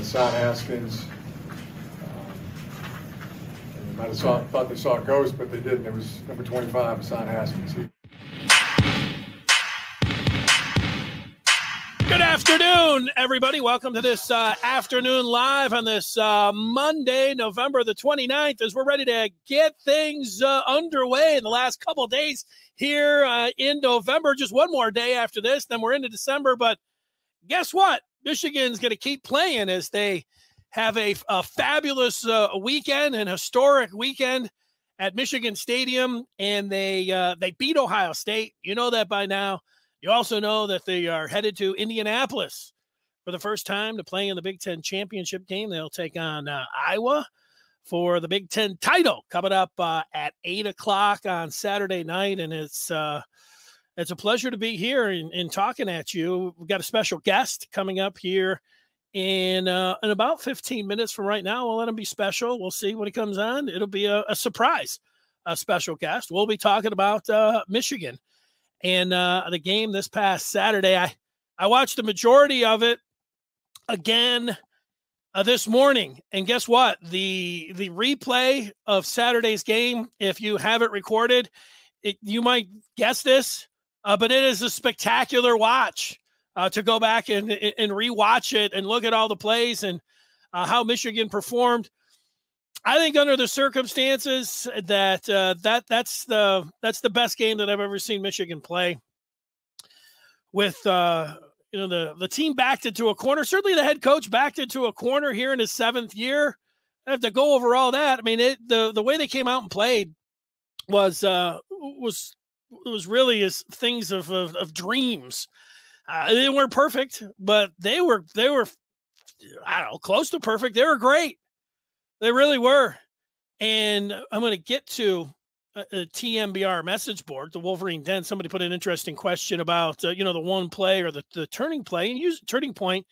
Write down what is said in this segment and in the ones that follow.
Hassan Haskins. They might have thought they saw a ghost, but they didn't. It was number 25, Hassan Haskins. Good afternoon, everybody. Welcome to this afternoon live on this Monday, November the 29th, as we're ready to get things underway in the last couple of days here in November. Just one more day after this, then we're into December. But guess what? Michigan's going to keep playing as they have a fabulous weekend, an historic weekend at Michigan Stadium, and they beat Ohio State. You know that by now. You also know that they are headed to Indianapolis for the first time to play in the Big Ten championship game. They'll take on Iowa for the Big Ten title coming up at 8 o'clock on Saturday night. And it's a pleasure to be here and talking at you. We've got a special guest coming up here in about 15 minutes from right now. We'll let him be special. We'll see when he comes on. It'll be a surprise, a special guest. We'll be talking about Michigan. And the game this past Saturday, I watched the majority of it again this morning. And guess what? The replay of Saturday's game, if you have it recorded, you might guess this, but it is a spectacular watch to go back and rewatch it and look at all the plays and how Michigan performed. I think under the circumstances that's the best game that I've ever seen Michigan play. With the team backed into a corner, certainly the head coach backed into a corner here in his 7th year. I have to go over all that. I mean, the way they came out and played was really as things of dreams. They weren't perfect, but they were I don't know, close to perfect. They were great. They really were. And I'm going to get to a TMBR message board, the Wolverine Den. Somebody put an interesting question about, the one play or the turning play. And turning point,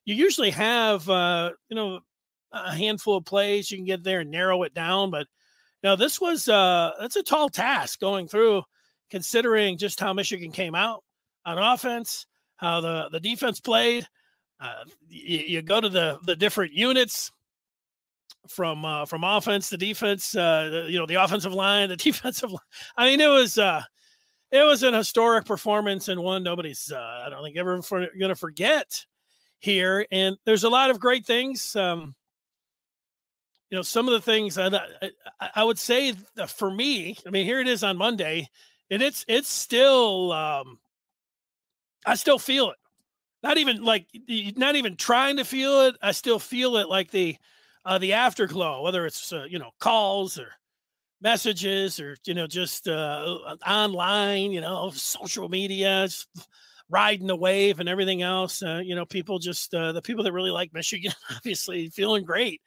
you usually have, a handful of plays. You can get there and narrow it down. But now this was, that's a tall task going through, considering just how Michigan came out on offense, how the defense played. You go to the different units, from offense to defense, the offensive line, the defensive line. I mean, it was an historic performance and one nobody's, I don't think, ever going to forget here. And there's a lot of great things. Some of the things I would say for me, I mean, here it is on Monday, and it's still, I still feel it. Not even trying to feel it. I still feel it like the afterglow, whether it's, calls or messages or, just online, social media, just riding the wave and everything else. People just the people that really like Michigan, obviously feeling great,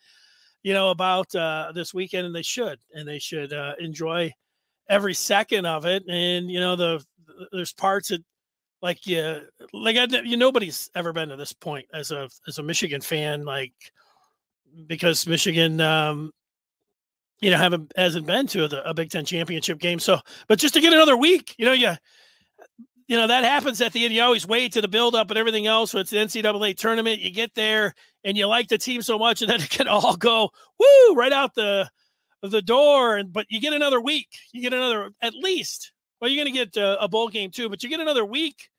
about this weekend, and they should enjoy every second of it. And, there's parts that nobody's ever been to this point as a Michigan fan, because Michigan, hasn't been to a Big Ten championship game. So, but just to get another week, that happens at the end. You always wait to the build up and everything else. So it's the NCAA tournament. You get there and you like the team so much, and then it can all go right out the door. But you get another week. You get another, at least. Well, you're going to get a bowl game too, but you get another week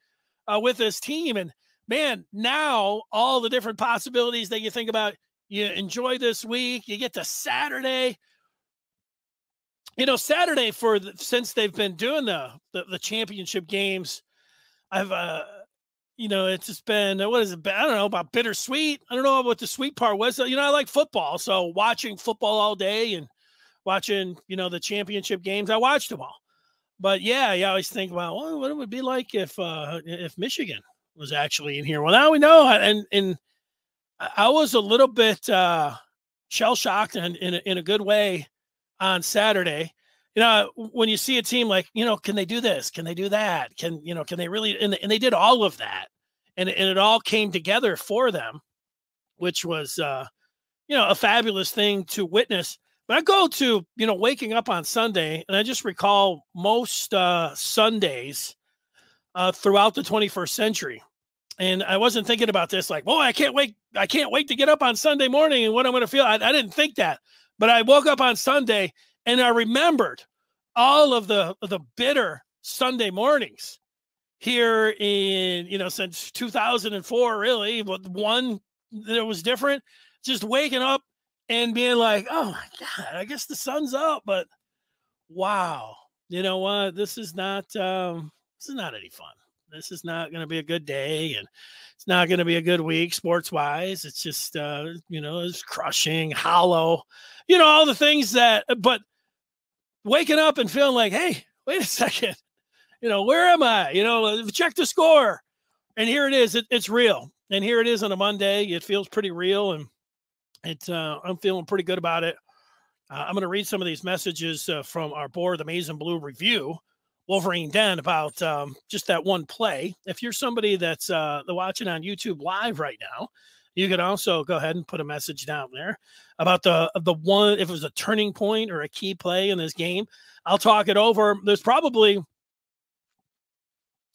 with this team. And man, now all the different possibilities that you think about. You enjoy this week. You get to Saturday. Saturday since they've been doing the championship games, I've it's just been, what has it been? I don't know about bittersweet. I don't know what the sweet part was. I like football, so watching football all day and watching the championship games. I watched them all, but yeah, you always think about what it would be like if Michigan was actually in here. Well, now we know, and I was a little bit shell-shocked in a good way on Saturday. When you see a team like, can they do this? Can they do that? Can they really? And they did all of that. And it all came together for them, which was, a fabulous thing to witness. But I go to, waking up on Sunday, and I just recall most Sundays throughout the 21st century. And I wasn't thinking about this like, boy, I can't wait to get up on Sunday morning and what I'm going to feel. I didn't think that. But I woke up on Sunday and I remembered all of the bitter Sunday mornings here in, since 2004, really. But one that was different, just waking up and being like, oh my God, I guess the sun's up, but wow, you know what? This is not any fun. This is not going to be a good day, and it's not going to be a good week sports wise. It's just, it's crushing, hollow, all the things but waking up and feeling like, hey, wait a second, where am I? Check the score. And here it is. It's real. And here it is on a Monday. It feels pretty real. And I'm feeling pretty good about it. I'm going to read some of these messages from our board, the Maize and Blue Review, Wolverine Den, about just that one play. If you're somebody that's watching on YouTube live right now, you could also go ahead and put a message down there about the one, if it was a turning point or a key play in this game. I'll talk it over. There's probably,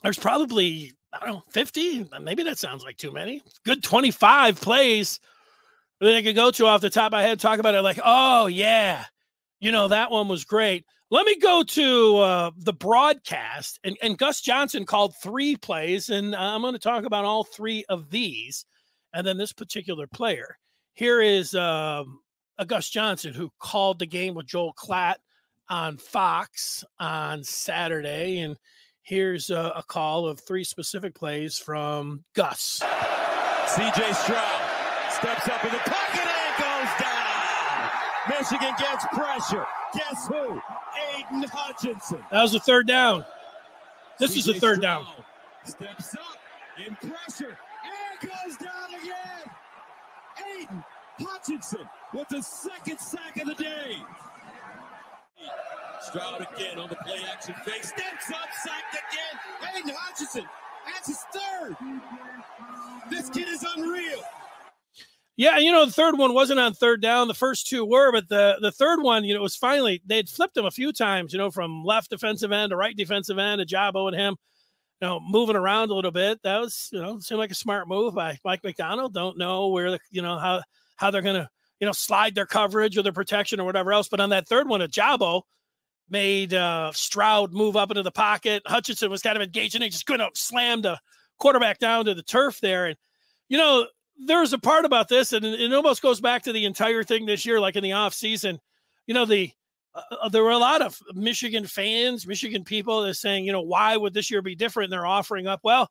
I don't know, 50, maybe that sounds like too many. Good 25 plays that I could go to off the top of my head, talk about it like, oh, yeah, that one was great. Let me go to the broadcast. And Gus Johnson called 3 plays, and I'm going to talk about all 3 of these. And then this particular player. Here is a Gus Johnson who called the game with Joel Klatt on Fox on Saturday. And here's a call of 3 specific plays from Gus. C.J. Stroud steps up in the pocket and goes down. Michigan gets pressure. Guess who? Aiden Hutchinson. That was a 3rd down. This is a 3rd down. Steps up in pressure and goes down again. Aiden Hutchinson with the 2nd sack of the day. Stroud again on the play action fake. Steps up, sacked again. Aiden Hutchinson. That's his 3rd. This kid is unreal. Yeah, the 3rd one wasn't on 3rd down. The first 2 were, but the 3rd one, it was finally, they'd flipped him a few times, from left defensive end to right defensive end, Ajabo and him, moving around a little bit. That was, seemed like a smart move by Mike McDonald. Don't know where, how they're going to, slide their coverage or their protection or whatever else. But on that 3rd one, Ajabo made Stroud move up into the pocket. Hutchinson was kind of engaged, and he just couldn't slam the quarterback down to the turf there. And, there's a part about this, and it almost goes back to the entire thing this year, like in the off season, there were a lot of Michigan fans, Michigan people that are saying, why would this year be different? And they're offering up, well,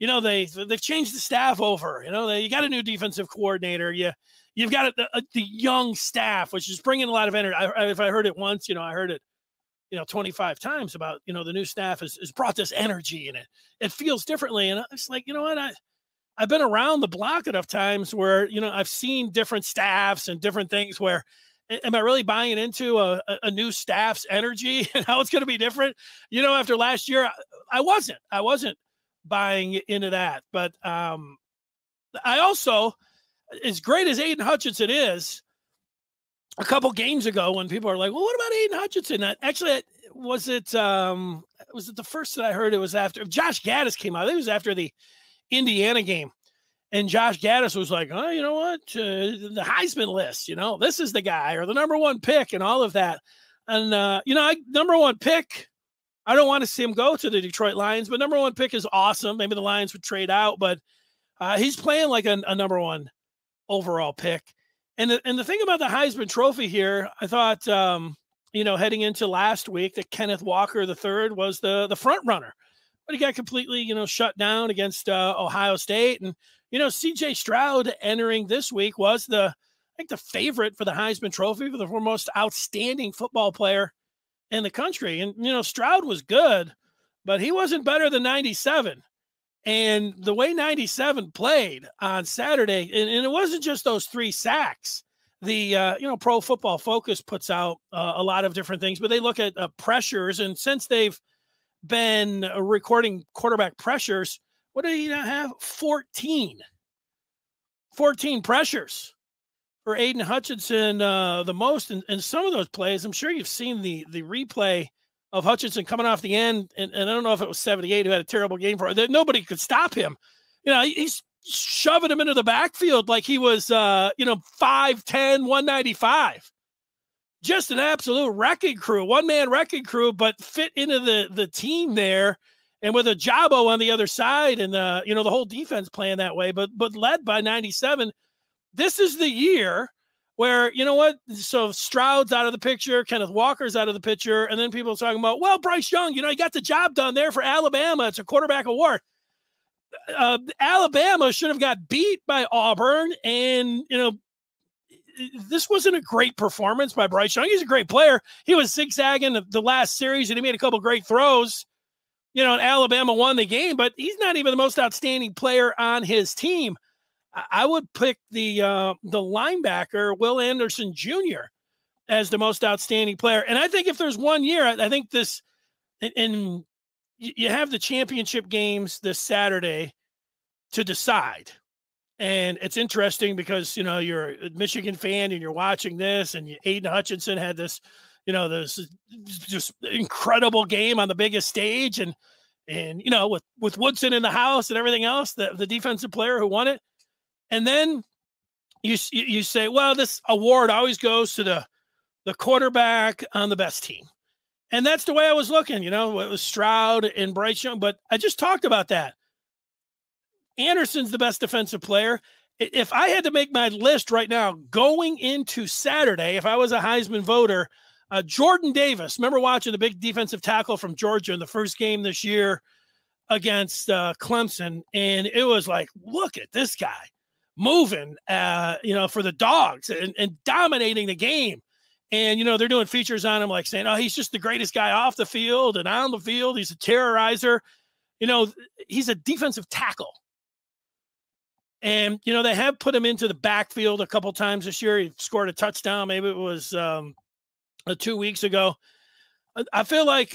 they've changed the staff over, you got a new defensive coordinator. You've got the young staff, which is bringing a lot of energy. If I heard it once, I heard it, 25 times about, the new staff has brought this energy, and it feels differently. And it's like, I've been around the block enough times where, I've seen different staffs and different things where, am I really buying into a new staff's energy and how it's going to be different? After last year, I wasn't buying into that. But I also, as great as Aiden Hutchinson is, a couple games ago when people are like, well, what about Aiden Hutchinson? Actually, was it the first that I heard? It was after Josh Gaddis came out. I think it was after the Indiana game, and Josh Gaddis was like, oh, you know what, the Heisman list, this is the guy, or the number 1 pick and all of that. And number 1 pick, I don't want to see him go to the Detroit Lions, but number 1 pick is awesome. Maybe the Lions would trade out, but he's playing like a number 1 overall pick. And the thing about the Heisman Trophy here, I thought heading into last week, that Kenneth Walker III was the front runner. But he got completely, shut down against Ohio State. And, C.J. Stroud entering this week was the favorite for the Heisman Trophy for the most outstanding football player in the country. And, Stroud was good, but he wasn't better than 97. And the way 97 played on Saturday, and it wasn't just those 3 sacks. The, Pro Football Focus puts out a lot of different things, but they look at pressures. And since they've been recording quarterback pressures, what did he now have? 14 pressures for Aiden Hutchinson, the most. And some of those plays, I'm sure you've seen the replay of Hutchinson coming off the end. And I don't know if it was 78 who had a terrible game for it. Nobody could stop him. he's shoving him into the backfield like he was, 5'10", 195. Just an absolute wrecking crew, one-man wrecking crew, but fit into the team there, and with a Jabo on the other side, and the whole defense playing that way, but led by 97. This is the year where, so Stroud's out of the picture, Kenneth Walker's out of the picture, and then people are talking about, well, Bryce Young, he got the job done there for Alabama. It's a quarterback award. Alabama should have got beat by Auburn, and, this wasn't a great performance by Bryce Young. He's a great player. He was zigzagging the last series, and he made a couple great throws, and Alabama won the game, but he's not even the most outstanding player on his team. I would pick the linebacker, Will Anderson Jr., as the most outstanding player. And I think if there's 1 year, I think this, and you have the championship games this Saturday to decide. And it's interesting because, you're a Michigan fan and you're watching this, and Aiden Hutchinson had this, this just incredible game on the biggest stage. And with Woodson in the house and everything else, the defensive player who won it. And then you say, well, this award always goes to the quarterback on the best team. And that's the way I was looking, it was Stroud and Bryce Young, but I just talked about that. Anderson's the best defensive player. If I had to make my list right now going into Saturday, if I was a Heisman voter, Jordan Davis, remember watching the big defensive tackle from Georgia in the first game this year against Clemson, and it was like, look at this guy moving, for the Dogs and dominating the game. And, they're doing features on him, like saying, oh, he's just the greatest guy off the field and on the field. He's a terrorizer. He's a defensive tackle. And, they have put him into the backfield a couple times this year. He scored a touchdown. Maybe it was 2 weeks ago. I feel like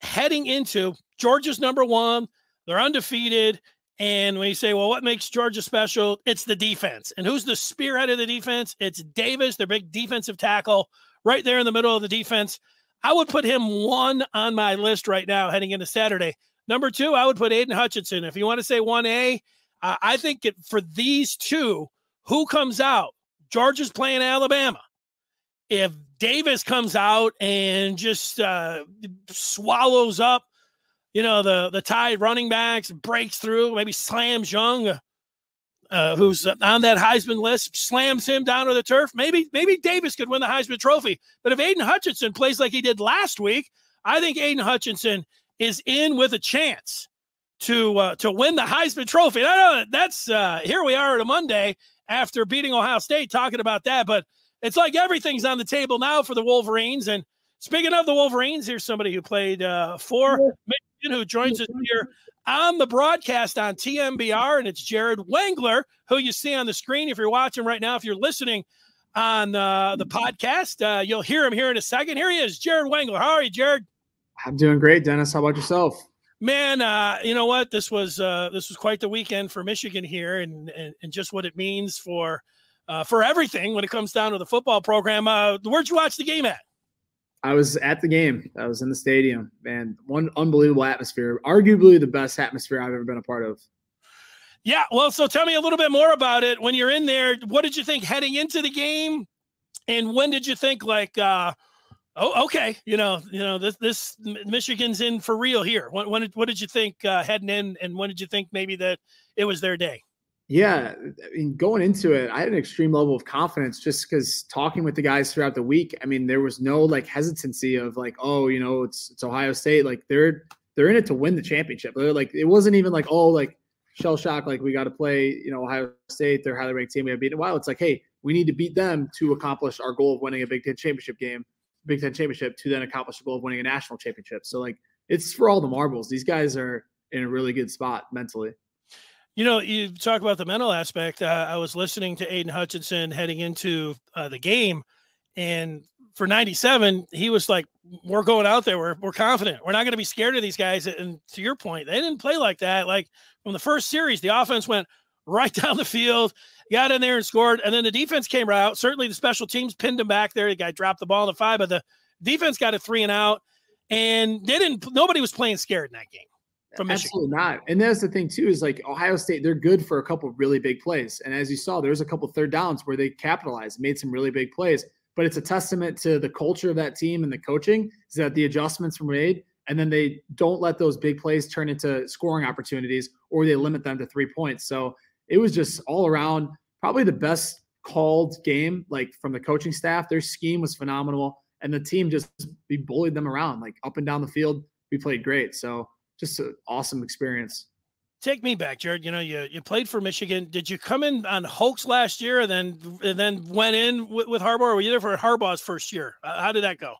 heading into Georgia's #1, they're undefeated. And when you say, well, what makes Georgia special? It's the defense. And who's the spearhead of the defense? It's Davis, their big defensive tackle, right there in the middle of the defense. I would put him 1 on my list right now heading into Saturday. Number 2, I would put Aiden Hutchinson. If you want to say 1A, I think for these two, who comes out? Georgia's playing Alabama. If Davis comes out and just swallows up, the Tide running backs, breaks through, maybe slams Young, who's on that Heisman list, slams him down to the turf, maybe Davis could win the Heisman Trophy. But if Aiden Hutchinson plays like he did last week, I think Aiden Hutchinson is in with a chance to win the Heisman Trophy. And I know that's here we are on a Monday after beating Ohio State talking about that, but it's like everything's on the table now for the Wolverines. And speaking of the Wolverines, here's somebody who played for Michigan who joins us here on the broadcast on TMBR, and it's Jared Wangler, who you see on the screen if you're watching right now. If you're listening on the podcast, you'll hear him here in a second. Here he is, Jared Wangler. How are you, Jared? I'm doing great, Dennis. How about yourself? Man, you know what? This was quite the weekend for Michigan here, and just what it means for everything when it comes down to the football program. Where'd you watch the game at? I was at the game. I was in the stadium, man. One unbelievable atmosphere, arguably the best atmosphere I've ever been a part of. Yeah, well, so tell me a little bit more about it. When you're in there, what did you think heading into the game, and when did you think like, oh, okay, this Michigan's in for real here? What did you think heading in, and when did you think maybe that it was their day? Yeah, I mean, going into it, I had an extreme level of confidence just because talking with the guys throughout the week, I mean, there was no like hesitancy of like, oh, it's Ohio State. Like they're in it to win the championship. They're like, it wasn't even like, oh, like shell shock, like we got to play, Ohio State, they're a highly ranked team. We have beaten a while. It's like, hey, we need to beat them to accomplish our goal of winning a Big Ten championship to then accomplish the goal of winning a national championship. So like, it's for all the marbles. These guys are in a really good spot mentally. You talk about the mental aspect. I was listening to Aiden Hutchinson heading into the game, and for 97, he was like, we're going out there. We're confident. We're not going to be scared of these guys. And to your point, they didn't play like that. Like from the first series, the offense went right down the field, got in there and scored. And then the defense came right out. Certainly the special teams pinned him back there. The guy dropped the ball in the 5, but the defense got a 3 and out, and nobody was playing scared in that game. from Michigan. Absolutely not. And that's the thing too, is like Ohio State, they're good for a couple of really big plays. And as you saw, there's a couple of third downs where they capitalized, made some really big plays. But it's a testament to the culture of that team and the coaching is that the adjustments were made, and then they don't let those big plays turn into scoring opportunities, or they limit them to 3 points. So it was just all around probably the best called game, like from the coaching staff. Their scheme was phenomenal, and the team just, we bullied them around, like up and down the field. We played great. So just an awesome experience. Take me back, Jared. You played for Michigan. Did you come in on hoax last year and then went in with Harbaugh, or were you there for Harbaugh's first year? How did that go?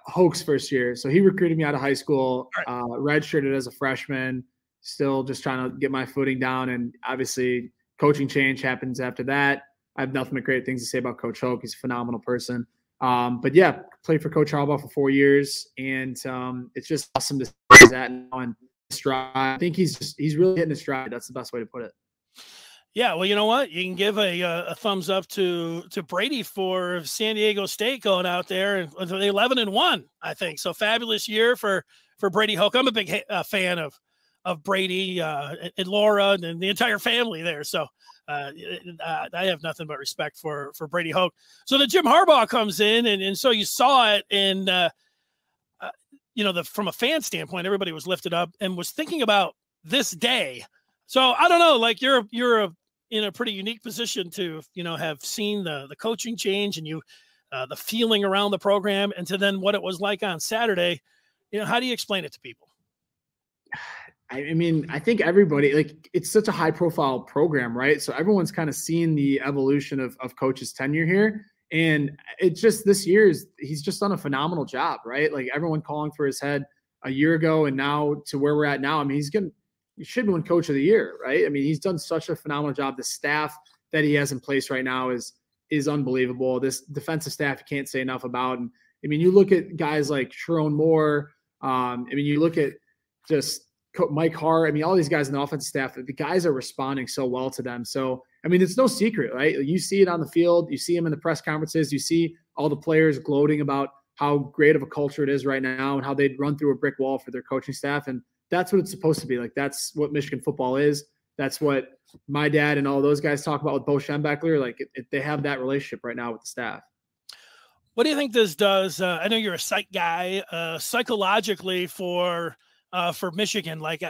Hoax first year. So he recruited me out of high school, redshirted as a freshman, still just trying to get my footing down. And obviously coaching change happens after that. I have nothing but great things to say about Coach Hoke. He's a phenomenal person. But yeah, played for Coach Harbaugh for 4 years, and it's just awesome to see that now and stride. I think he's really hitting his stride. That's the best way to put it. Yeah, well, you know what? You can give a thumbs up to Brady for San Diego State going out there and 11-1, I think. So fabulous year for Brady Hoke. I'm a big fan of Brady and Laura and the entire family there. So I have nothing but respect for Brady Hoke. So the Jim Harbaugh comes in, and so you saw it, and from a fan standpoint, everybody was lifted up and was thinking about this day. So I don't know, like you're in a pretty unique position to, have seen the coaching change and the feeling around the program, and to then what it was like on Saturday. How do you explain it to people? I mean, I think everybody, like, it's such a high profile program, right? So everyone's kind of seeing the evolution of coach's tenure here. And it's just this year he's just done a phenomenal job, right? Like everyone calling for his head a year ago and now to where we're at now. I mean, he should win coach of the year, right? I mean, he's done such a phenomenal job. The staff that he has in place right now is unbelievable. This defensive staff, you can't say enough about. And I mean, you look at guys like Sharon Moore. I mean, you look at just Mike Hart. I mean, all these guys in the offensive staff, the guys are responding so well to them. So, I mean, it's no secret, right? You see it on the field. You see them in the press conferences. You see all the players gloating about how great of a culture it is right now and how they'd run through a brick wall for their coaching staff. And that's what it's supposed to be. Like, that's what Michigan football is. That's what my dad and all those guys talk about with Bo Schembechler. Like, they have that relationship right now with the staff. What do you think this does? I know you're a psych guy, psychologically for Michigan. Like,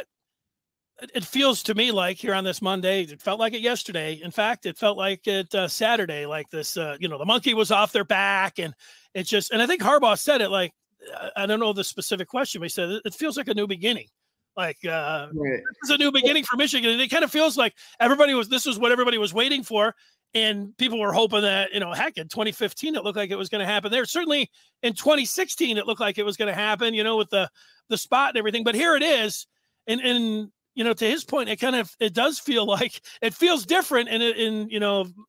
it feels to me like here on this Monday, it felt like it yesterday. In fact, it felt like it Saturday, like this, the monkey was off their back, and it's just, and I think Harbaugh said it, like, I don't know the specific question, but he said, it feels like a new beginning. Like, right. It's a new beginning for Michigan. And it kind of feels like this was what everybody was waiting for. And people were hoping that, heck, in 2015, it looked like it was going to happen there. Certainly in 2016, it looked like it was going to happen, with the spot and everything. But here it is. And to his point, it does feel like it feels different. And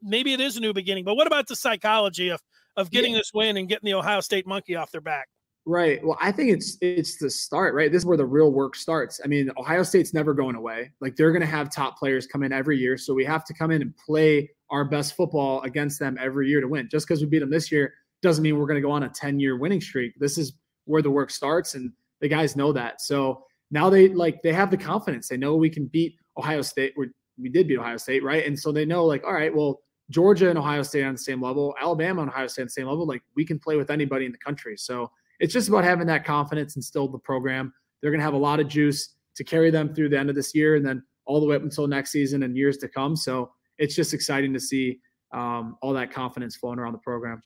maybe it is a new beginning. But what about the psychology of getting this win and getting the Ohio State monkey off their back? Right. Well, I think it's the start, right? This is where the real work starts. I mean, Ohio State's never going away. Like, they're going to have top players come in every year. So we have to come in and play our best football against them every year to win. Just because we beat them this year doesn't mean we're going to go on a 10-year winning streak. This is where the work starts, and the guys know that. So now they have the confidence. They know we can beat Ohio State. We did beat Ohio State, right? And so they know, like, all right, well, Georgia and Ohio State on the same level, Alabama and Ohio State on the same level. Like, we can play with anybody in the country. So it's just about having that confidence instilled in the program. They're going to have a lot of juice to carry them through the end of this year and then all the way up until next season and years to come. So it's just exciting to see all that confidence flowing around the program.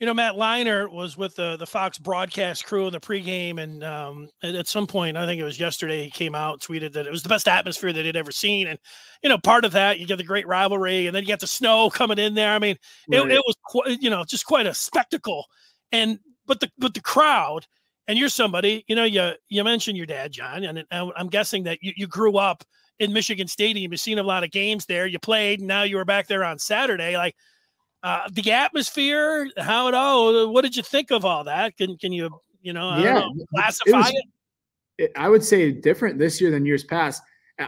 Matt Leinart was with the Fox broadcast crew in the pregame, and at some point, I think it was yesterday, he came out, tweeted that it was the best atmosphere that he'd ever seen. And part of that, you get the great rivalry, and then you get the snow coming in there. I mean, right. It was just quite a spectacle. But the crowd, and you're somebody, you mentioned your dad, John, and I'm guessing that you grew up in Michigan Stadium. You've seen a lot of games there. You played, and now you were back there on Saturday. Like, the atmosphere, how it all, what did you think of all that? Can you, classify it? I would say different this year than years past.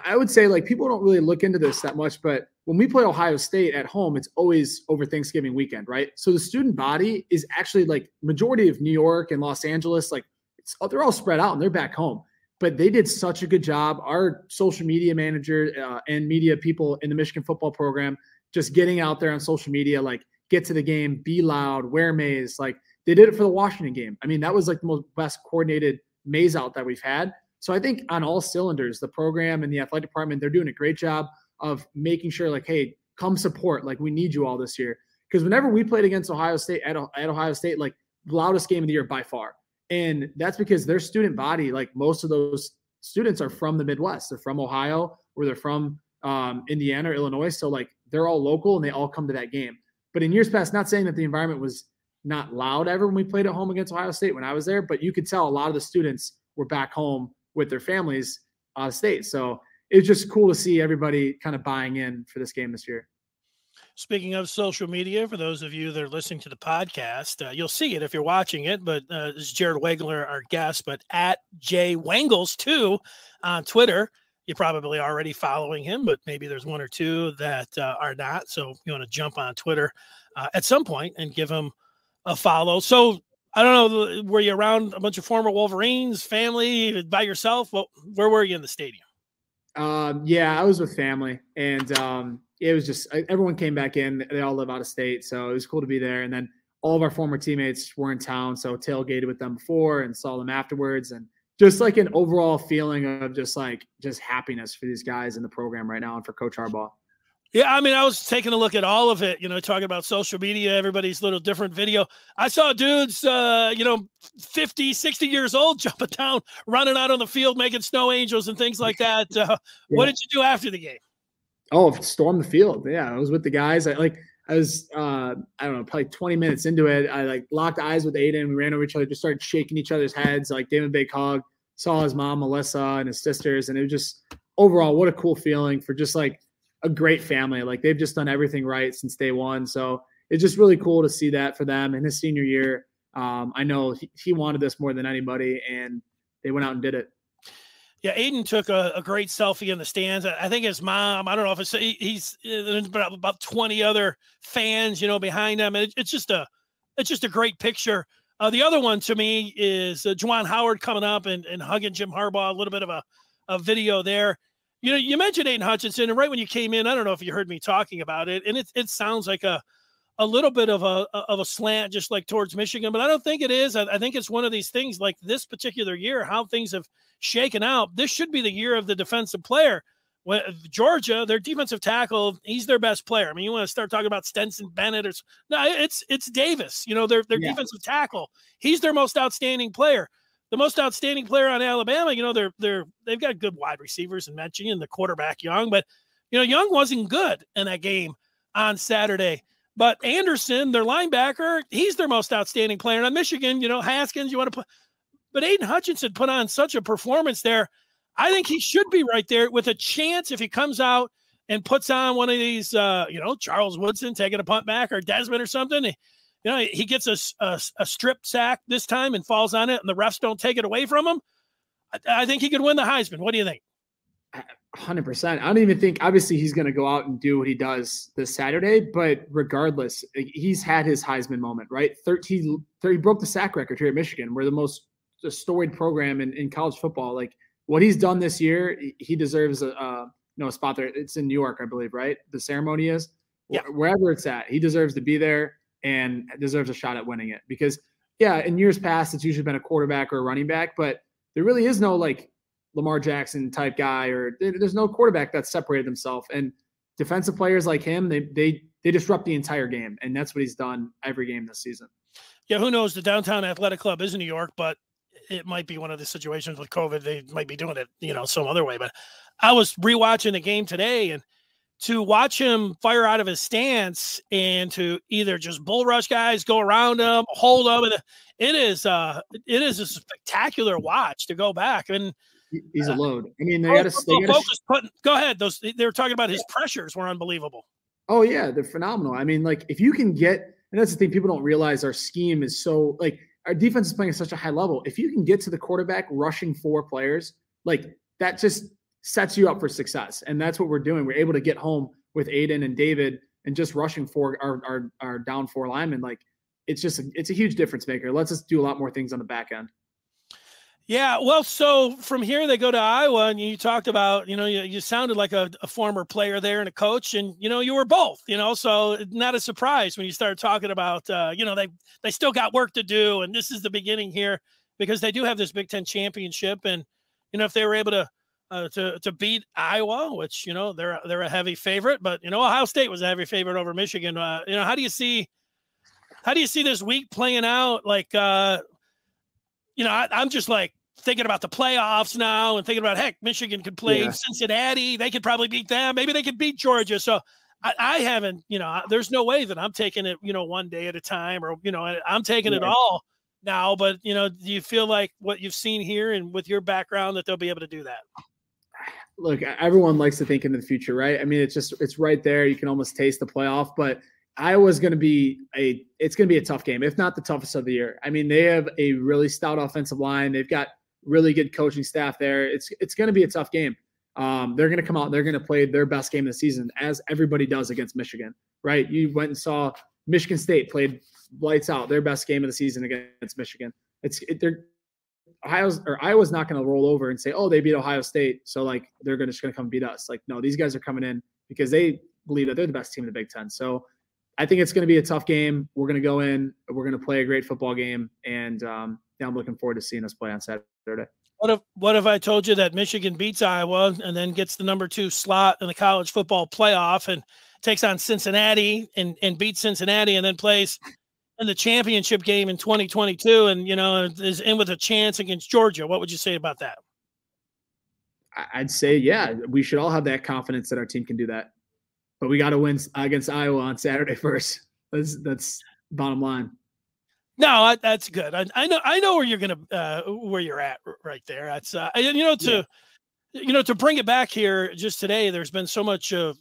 I would say, like, people don't really look into this that much, but when we play Ohio State at home, it's always over Thanksgiving weekend, right? So the student body is actually, like, majority of New York and Los Angeles, like, they're all spread out and they're back home. but they did such a good job. Our social media manager and media people in the Michigan football program, just getting out there on social media, like get to the game, be loud, wear maize. Like they did it for the Washington game. I mean, that was like the best coordinated maize out that we've had. So I think on all cylinders, the program and the athletic department, they're doing a great job of making sure like, hey, come support. Like we need you all this year. Because whenever we played against Ohio State at Ohio State, like loudest game of the year by far. And that's because their student body, like most of those students are from the Midwest. They're from Ohio or they're from Indiana or Illinois. So like they're all local and they all come to that game. But in years past, not saying that the environment was not loud ever when we played at home against Ohio State when I was there, but you could tell a lot of the students were back home with their families out of state. So it's just cool to see everybody kind of buying in for this game this year. Speaking of social media, for those of you that are listening to the podcast, you'll see it if you're watching it, but this is Jared Wangler, our guest, but at JWangles2 on Twitter. You're probably already following him, but maybe there's one or two that are not. So you want to jump on Twitter at some point and give him a follow. So I don't know, were you around a bunch of former Wolverines, family, by yourself? Well, where were you in the stadium? Yeah, I was with family, and it was just everyone came back in. They all live out of state, so it was cool to be there. And then all of our former teammates were in town, so tailgated with them before and saw them afterwards, and just like an overall feeling of just happiness for these guys in the program right now and for Coach Harbaugh. Yeah, I mean, I was taking a look at all of it, talking about social media, everybody's little different video. I saw dudes, 50, 60 years old jumping down, running out on the field, making snow angels and things like that. What did you do after the game? Oh, storm the field. Yeah, I was with the guys. I was, I don't know, probably 20 minutes into it. I like locked eyes with Aiden. We ran over each other, just started shaking each other's heads, like David Big hug. Saw his mom, Melissa, and his sisters. And it was just overall, what a cool feeling for just like a great family. Like they've just done everything right since day one. So it's just really cool to see that for them in his senior year. I know he wanted this more than anybody, and they went out and did it. Yeah, Aiden took a great selfie in the stands. I think his mom, I don't know if it's, he's about 20 other fans, behind him. And it's just a great picture. The other one to me is Juwan Howard coming up and hugging Jim Harbaugh, a little bit of a video there. You mentioned Aiden Hutchinson, and right when you came in, I don't know if you heard me talking about it, and it sounds like a little bit of a slant, just like towards Michigan, but I don't think it is. I think it's one of these things like this particular year, how things have shaken out. This should be the year of the defensive player. When Georgia, their defensive tackle, he's their best player. I mean, you want to start talking about Stenson Bennett or no, it's Davis. Their defensive tackle. He's their most outstanding player. The most outstanding player on Alabama. They've got good wide receivers and Mechie and the quarterback Young, but Young wasn't good in that game on Saturday. But Anderson, their linebacker, he's their most outstanding player. And on Michigan, Haskins, you want to put, but Aiden Hutchinson put on such a performance there. I think he should be right there with a chance if he comes out and puts on one of these, Charles Woodson taking a punt back or Desmond or something. He gets a strip sack this time and falls on it, and the refs don't take it away from him. I think he could win the Heisman. What do you think? 100%. I don't even think, obviously, he's going to go out and do what he does this Saturday, but regardless, he's had his Heisman moment, right? He broke the sack record here at Michigan. We're the most storied program in college football. Like, what he's done this year, he deserves a spot there. It's in New York, I believe, right? The ceremony is. Yeah. Wherever it's at, he deserves to be there and deserves a shot at winning it. Because, in years past, it's usually been a quarterback or a running back, but there really is no like Lamar Jackson type guy, or there's no quarterback that's separated himself. And defensive players like him, they disrupt the entire game, and that's what he's done every game this season. Yeah, who knows? The Downtown Athletic Club is in New York, but it might be one of the situations with COVID. They might be doing it, some other way. But I was rewatching the game today, and to watch him fire out of his stance and to either just bull rush guys, go around him, hold them, and it is a spectacular watch to go back. And he's a load. I mean, go ahead. They were talking about his pressures were unbelievable. Oh yeah, they're phenomenal. I mean, like if you can get, and that's the thing, people don't realize our scheme is so like our defense is playing at such a high level. If you can get to the quarterback rushing 4 players, like that just sets you up for success. And that's what we're doing. We're able to get home with Aiden and David and just rushing 4 our down 4 linemen. Like it's a huge difference maker. It lets us do a lot more things on the back end. Yeah, well, so from here they go to Iowa, and you talked about, you sounded like a former player there and a coach, and you were both, so not a surprise when you started talking about, they still got work to do, and this is the beginning here because they do have this Big Ten championship, and if they were able to beat Iowa, which they're a heavy favorite, but Ohio State was a heavy favorite over Michigan. How do you see this week playing out? Like, I'm just like thinking about the playoffs now and thinking about, heck, Michigan could play Cincinnati. They could probably beat them. Maybe they could beat Georgia. So I haven't, there's no way that I'm taking it, one day at a time, or, I'm taking it all now. But, do you feel like what you've seen here and with your background that they'll be able to do that? Look, everyone likes to think into the future, right? I mean, it's right there. You can almost taste the playoff, but Iowa's going to be a tough game, if not the toughest of the year. I mean, they have a really stout offensive line. They've got really good coaching staff there. It's going to be a tough game. They're going to come out and they're going to play their best game of the season, as everybody does against Michigan, right? You went and saw Michigan State played lights out, their best game of the season against Michigan. Iowa's not going to roll over and say, oh, they beat Ohio State, so like they're just going to come beat us. Like, no, these guys are coming in because they believe that they're the best team in the Big Ten. So I think it's going to be a tough game. We're going to go in, we're going to play a great football game, and I'm looking forward to seeing us play on Saturday. What if I told you that Michigan beats Iowa and then gets the number 2 slot in the college football playoff and takes on Cincinnati and beats Cincinnati and then plays in the championship game in 2022 and, is in with a chance against Georgia? What would you say about that? I'd say, yeah, we should all have that confidence that our team can do that. But we got to win against Iowa on Saturday first. That's bottom line. No, that's good. I know where you're where you're at right there. That's to bring it back here just today. There's been so much so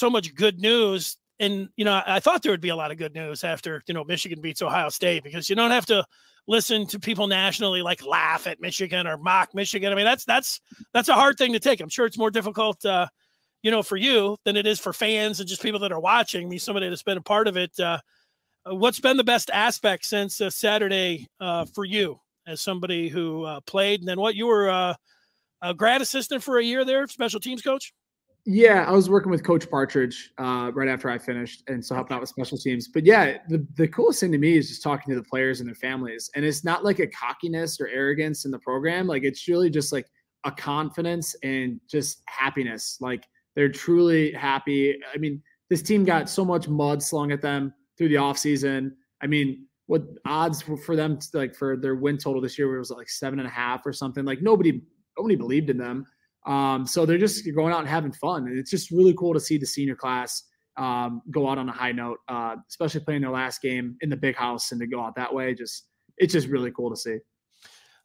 much good news, and I thought there would be a lot of good news after Michigan beats Ohio State, because you don't have to listen to people nationally like laugh at Michigan or mock Michigan. I mean, that's a hard thing to take. I'm sure it's more difficult for you than it is for fans and just people that are watching. Me, somebody that's been a part of it. What's been the best aspect since Saturday for you as somebody who played? And then you were a grad assistant for a year there, special teams coach? Yeah, I was working with Coach Partridge right after I finished, and so helping out with special teams. But yeah, the coolest thing to me is just talking to the players and their families. And it's not like a cockiness or arrogance in the program. Like, it's really just like a confidence and just happiness. Like, they're truly happy. I mean, this team got so much mud slung at them through the offseason. I mean, what odds for them, like for their win total this year was like 7.5 or something. Like, nobody believed in them. So they're just going out and having fun. And it's just really cool to see the senior class go out on a high note, especially playing their last game in the big house, and to go out that way. It's just really cool to see.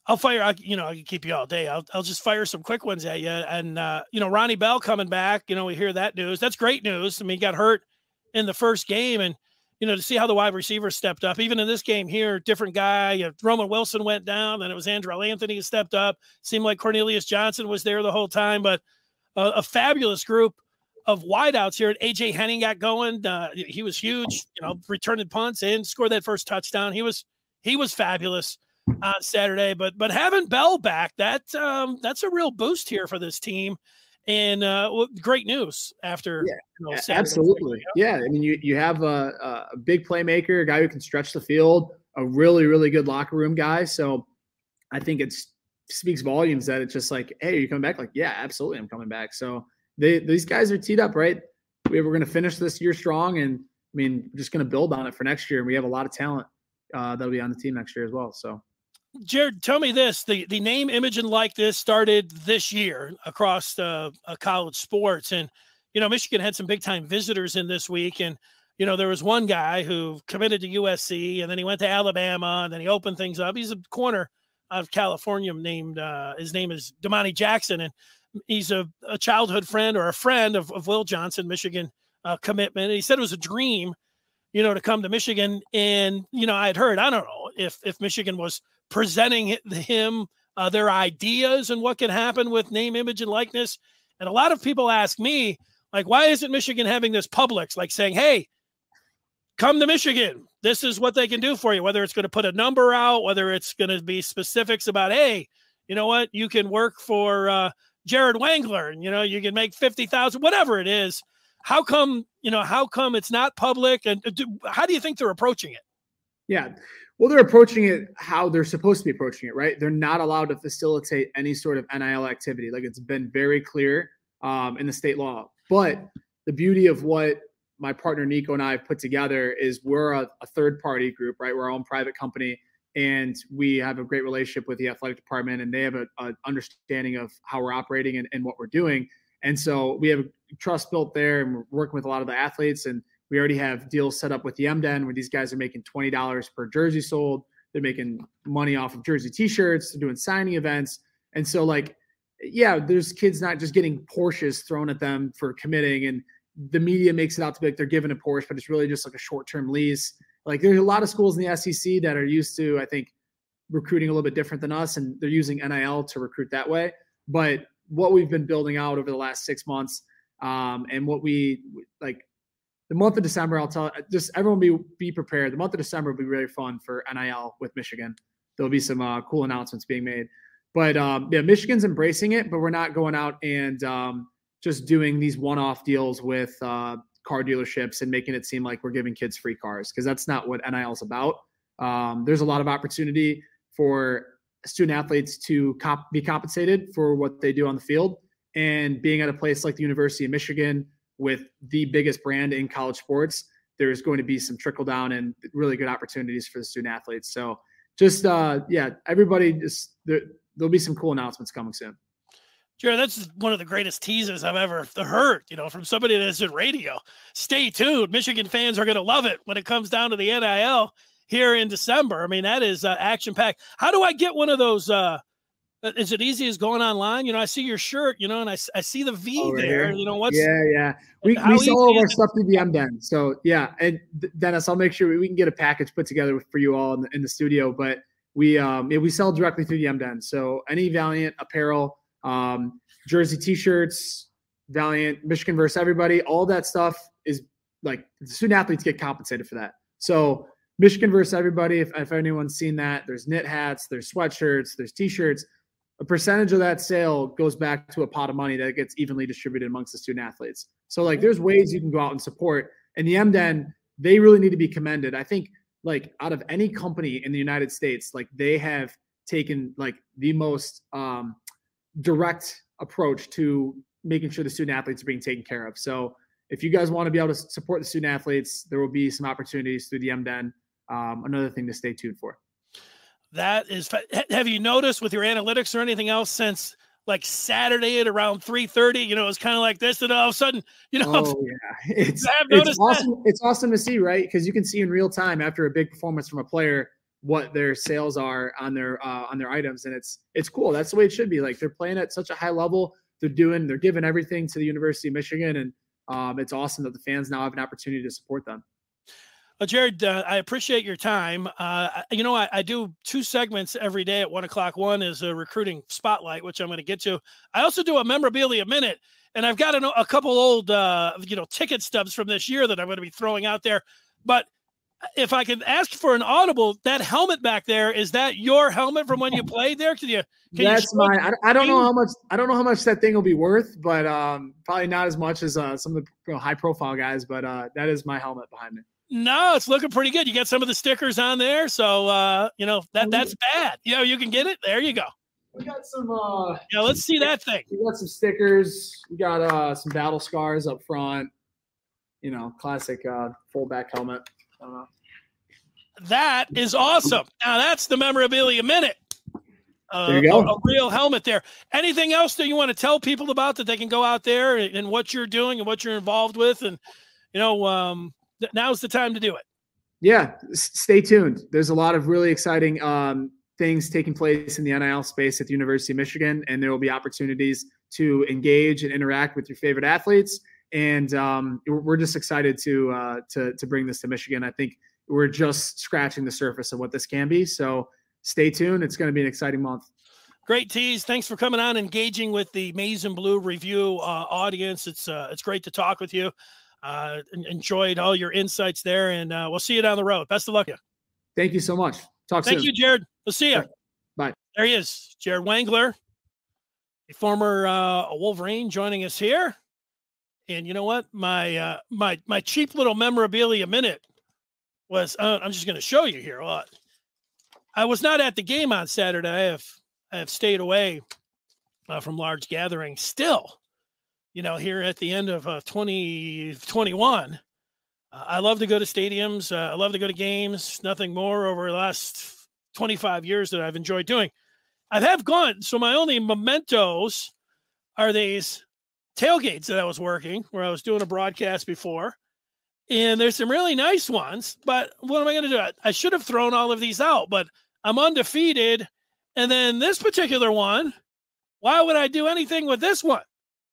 I can keep you all day. I'll just fire some quick ones at you. And, Ronnie Bell coming back, we hear that news. That's great news. I mean, he got hurt in the first game, and, to see how the wide receivers stepped up, even in this game here, different guy. Roman Wilson went down, then it was Andrell Anthony who stepped up. Seemed like Cornelius Johnson was there the whole time, but a fabulous group of wideouts here. AJ Henning got going. He was huge, returning punts and scored that first touchdown. He was fabulous on Saturday, but having Bell back, that's a real boost here for this team. And great news after. Yeah, absolutely. Yeah. I mean, you have a big playmaker, a guy who can stretch the field, a really, really good locker room guy. So I think it speaks volumes that it's just like, hey, are you coming back? Like, yeah, absolutely, I'm coming back. So these guys are teed up, right? We're going to finish this year strong, and I mean, we're just going to build on it for next year. And we have a lot of talent that'll be on the team next year as well. So. Jared, tell me this, the name, image, and likeness started this year across college sports. And, Michigan had some big-time visitors in this week. And, there was one guy who committed to USC, and then he went to Alabama, and then he opened things up. He's a corner out of California named his name is Damani Jackson. And he's a childhood friend or a friend of Will Johnson, Michigan commitment. And he said it was a dream, to come to Michigan. And, I had heard, I don't know if Michigan was presenting him their ideas and what can happen with name, image, and likeness. And a lot of people ask me, like, why isn't Michigan having this Publix, like saying, hey, come to Michigan. This is what they can do for you, whether it's going to put a number out, whether it's going to be specifics about, hey, you know what, you can work for Jared Wangler and, you can make 50,000, whatever it is. How come it's not public? And how do you think they're approaching it? Yeah. Well, they're approaching it how they're supposed to be approaching it, right? They're not allowed to facilitate any sort of NIL activity. Like, it's been very clear in the state law. But the beauty of what my partner Nico and I have put together is we're a third-party group, right? We're our own private company, and we have a great relationship with the athletic department, and they have an understanding of how we're operating and what we're doing. And so we have a trust built there, and we're working with a lot of the athletes, and we already have deals set up with the MDN where these guys are making $20 per jersey sold. They're making money off of jersey t-shirts. They're doing signing events. And so, like, yeah, there's kids not just getting Porsches thrown at them for committing, and the media makes it out to be like they're given a Porsche, but it's really just like a short-term lease. Like, there's a lot of schools in the SEC that are used to, I think, recruiting a little bit different than us, and they're using NIL to recruit that way. But what we've been building out over the last 6 months, and what we like, the month of December, I'll tell just everyone be prepared. The month of December will be really fun for NIL with Michigan. There'll be some cool announcements being made. But yeah, Michigan's embracing it, but we're not going out and just doing these one-off deals with car dealerships and making it seem like we're giving kids free cars, because that's not what NIL is about. There's a lot of opportunity for student athletes to be compensated for what they do on the field, and being at a place like the University of Michigan with the biggest brand in college sports, there's going to be some trickle down and really good opportunities for the student athletes. So just, yeah, everybody there'll be some cool announcements coming soon. Jared, that's one of the greatest teases I've ever heard, from somebody that's in radio. Stay tuned. Michigan fans are going to love it when it comes down to the NIL here in December. I mean, that is action-packed. How do I get one of those? Is it easy as going online? I see your shirt, and I see the V there. What's yeah. We sell all of our stuff through the MDN. So yeah, and Dennis, I'll make sure we can get a package put together for you all in the studio. But we sell directly through the MDN. So any Valiant apparel, jersey T-shirts, Valiant, Michigan versus everybody, all that stuff is like the student athletes get compensated for that. So Michigan versus everybody, if anyone's seen that, there's knit hats, there's sweatshirts, there's T-shirts. A percentage of that sale goes back to a pot of money that gets evenly distributed amongst the student athletes. So like, there's ways you can go out and support. And the MDN, they really need to be commended. I think, like, out of any company in the United States, like, they have taken like the most direct approach to making sure the student athletes are being taken care of. So if you guys want to be able to support the student athletes, there will be some opportunities through the MDN. Another thing to stay tuned for. That is, have you noticed with your analytics or anything else since like Saturday at around 3:30, it's kind of like this, and all of a sudden, oh yeah, it's awesome. It's awesome to see, right? Because you can see in real time after a big performance from a player what their sales are on their items, and it's cool. That's the way it should be. Like, they're playing at such a high level. They're giving everything to the University of Michigan, and it's awesome that the fans now have an opportunity to support them. Jared, I appreciate your time. I do 2 segments every day at 1 o'clock. One is a recruiting spotlight, which I'm going to get to. I also do a memorabilia minute, and I've got a couple old, ticket stubs from this year that I'm going to be throwing out there. But if I could ask for an audible, that helmet back there, is that your helmet from when you played there? That's mine. I don't know how much that thing will be worth, but probably not as much as some of the high profile guys. But that is my helmet behind me. No, it's looking pretty good. You got some of the stickers on there, so that's bad. You can get it. There you go. We got some. Let's see that thing. We got some stickers. We got some battle scars up front. Classic fullback helmet. That is awesome. Now that's the memorabilia minute. There you go. A real helmet there. Anything else that you want to tell people about that they can go out there and what you're doing and what you're involved with, and now's the time to do it. Yeah, stay tuned. There's a lot of really exciting things taking place in the NIL space at the University of Michigan, and there will be opportunities to engage and interact with your favorite athletes. And we're just excited to bring this to Michigan. I think we're just scratching the surface of what this can be. So stay tuned. It's going to be an exciting month. Great tease. Thanks for coming on, engaging with the Maize and Blue Review audience. It's great to talk with you. Enjoyed all your insights there, and we'll see you down the road. Best of luck. Thank you so much. Talk soon. Thank you, Jared. We'll see you. Bye. There he is, Jared Wangler, a former Wolverine, joining us here. And you know what? My cheap little memorabilia minute was. I'm just going to show you here. I was not at the game on Saturday. I have stayed away from large gatherings. Still, here at the end of 2021, I love to go to stadiums. I love to go to games. Nothing more over the last 25 years that I've enjoyed doing. I have gone. So my only mementos are these tailgates that I was working, where I was doing a broadcast before. And there's some really nice ones, but what am I going to do? I should have thrown all of these out, but I'm undefeated. And then this particular one, why would I do anything with this one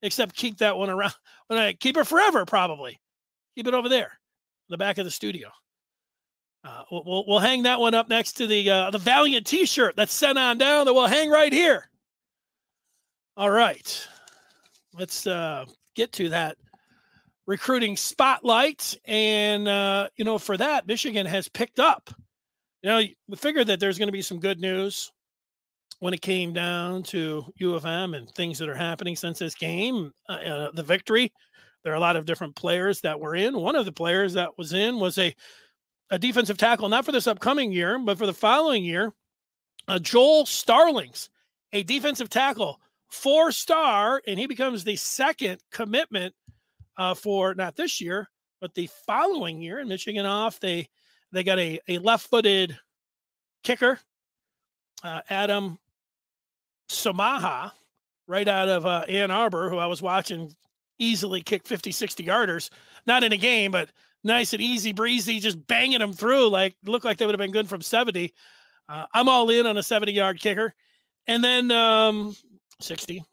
except keep that one around? When I keep it forever, probably keep it over there in the back of the studio. We'll hang that one up next to the Valiant T-shirt that's sent on down that will hang right here. All right, let's get to that recruiting spotlight. And, for that, Michigan has picked up. We figured that there's going to be some good news when it came down to U of M and things that are happening since this game, the victory. There are a lot of different players that were in. One of the players that was in was a defensive tackle, not for this upcoming year, but for the following year, Joel Starlings, a defensive tackle, 4-star, and he becomes the second commitment for not this year, but the following year. In Michigan off, they got a left-footed kicker, Adam Samaha, right out of Ann Arbor, who I was watching easily kick 50, 60-yarders, not in a game, but nice and easy breezy, just banging them through. Looked like they would have been good from 70. I'm all in on a 70-yard kicker. And then 60,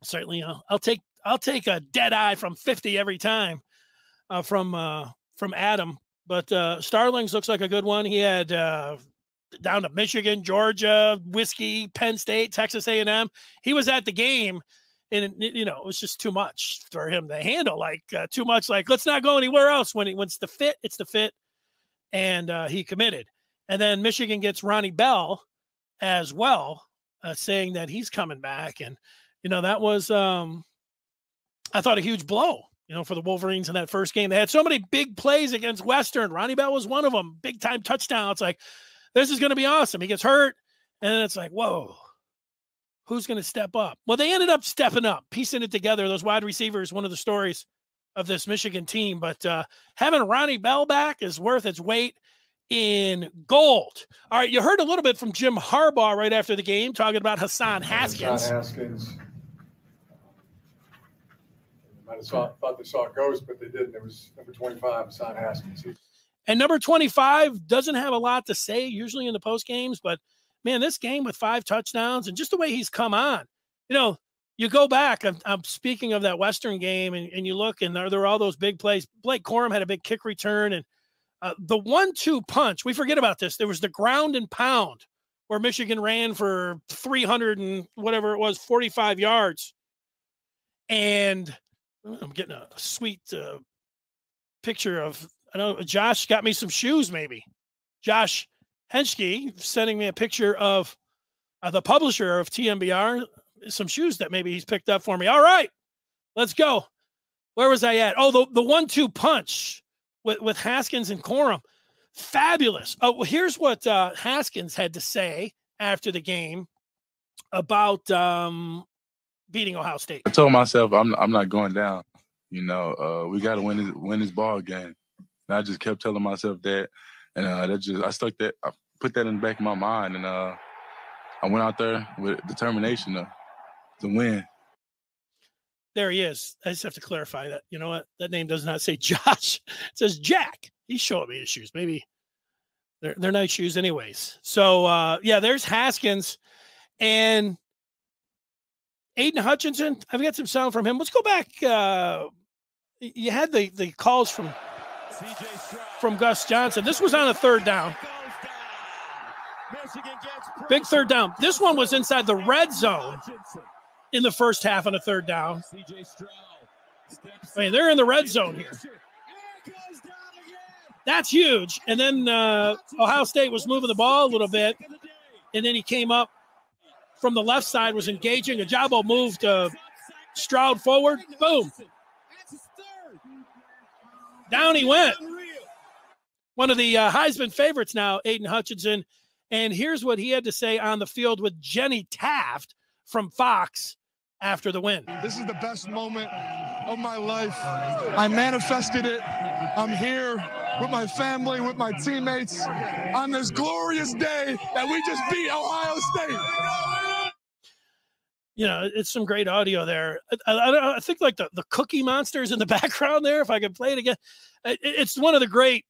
certainly I'll take a dead eye from 50 every time from Adam. But Starlings looks like a good one. He had down to Michigan, Georgia, Whiskey, Penn State, Texas A&M. He was at the game, and it was just too much for him to handle. Too much. Let's not go anywhere else. When it's the fit, it's the fit, and he committed. And then Michigan gets Ronnie Bell as well, saying that he's coming back, and that was I thought a huge blow. For the Wolverines in that first game. They had so many big plays against Western. Ronnie Bell was one of them. Big time touchdown. It's like, this is going to be awesome. He gets hurt, and then it's like, whoa, who's going to step up? Well, they ended up stepping up, piecing it together. Those wide receivers, one of the stories of this Michigan team. But having Ronnie Bell back is worth its weight in gold. All right, you heard a little bit from Jim Harbaugh right after the game talking about Hassan Haskins. Hassan Haskins. Might have thought they saw a ghost, but they didn't. It was number 25, Hassan Haskins. And number 25 doesn't have a lot to say usually in the post games, but man, this game with 5 touchdowns and just the way he's come on, you go back. I'm speaking of that Western game, and you look, and there were all those big plays. Blake Corum had a big kick return, and the 1-2 punch. We forget about this. There was the ground and pound where Michigan ran for 300 and whatever it was, 45 yards, and I'm getting a sweet picture of, I know Josh got me some shoes, maybe. Josh Henschke sending me a picture of the publisher of TMBR, some shoes that maybe he's picked up for me. All right, let's go. Where was I at? Oh, the 1-2 punch with Haskins and Corum. Fabulous. Oh, well, here's what Haskins had to say after the game about beating Ohio State. I told myself I'm not going down. We got to win this ball game. And I just kept telling myself that, and I stuck that. I put that in the back of my mind, and I went out there with determination to win. There he is. I just have to clarify that. You know what? That name does not say Josh. It says Jack. He's showing me his shoes. Maybe they're nice shoes, anyways. So there's Haskins and Aiden Hutchinson. I've got some sound from him. Let's go back. You had the calls from Gus Johnson. This was on a third down. Big third down. This one was inside the red zone in the first half on a third down. I mean, they're in the red zone here. That's huge. And then Ohio State was moving the ball a little bit, and then he came up from the left side, was engaging. Ajabo moved Stroud forward. Boom. Down he went. One of the Heisman favorites now, Aiden Hutchinson. And here's what he had to say on the field with Jenny Taft from Fox after the win. This is the best moment of my life. I manifested it. I'm here with my family, with my teammates on this glorious day that we just beat Ohio State. You know, it's some great audio there. I think like the Cookie Monsters in the background there, if I could play it again. It's one of the great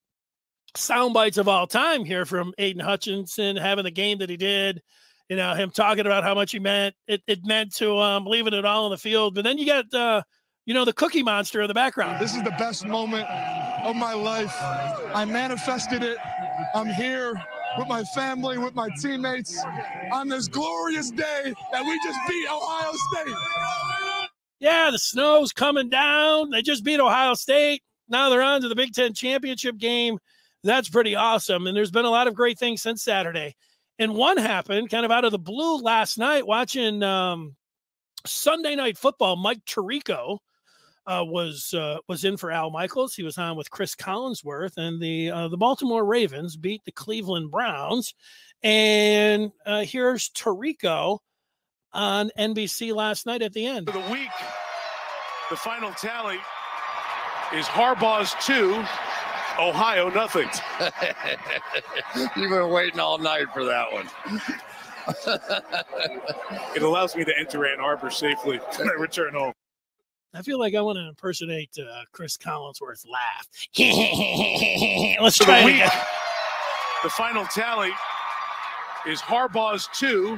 sound bites of all time here from Aiden Hutchinson, having the game that he did, you know, him talking about how much he meant. It meant to leaving it all on the field. But then you got, you know, the Cookie Monster in the background. This is the best moment of my life. I manifested it. I'm here with my family, with my teammates on this glorious day that we just beat Ohio State. Yeah, the snow's coming down. They just beat Ohio State. Now they're on to the Big Ten championship game. That's pretty awesome. And there's been a lot of great things since Saturday. And one happened kind of out of the blue last night watching Sunday Night Football. Mike Tirico was in for Al Michaels. He was on with Chris Collinsworth, and the Baltimore Ravens beat the Cleveland Browns. And here's Tirico on NBC last night at the end. For the week, the final tally is Harbaugh's 2, Ohio nothing. You've been waiting all night for that one. It allows me to enter Ann Arbor safely when I return home. I feel like I want to impersonate Chris Collinsworth's laugh. Let's try it again. The final tally is Harbaugh's 2,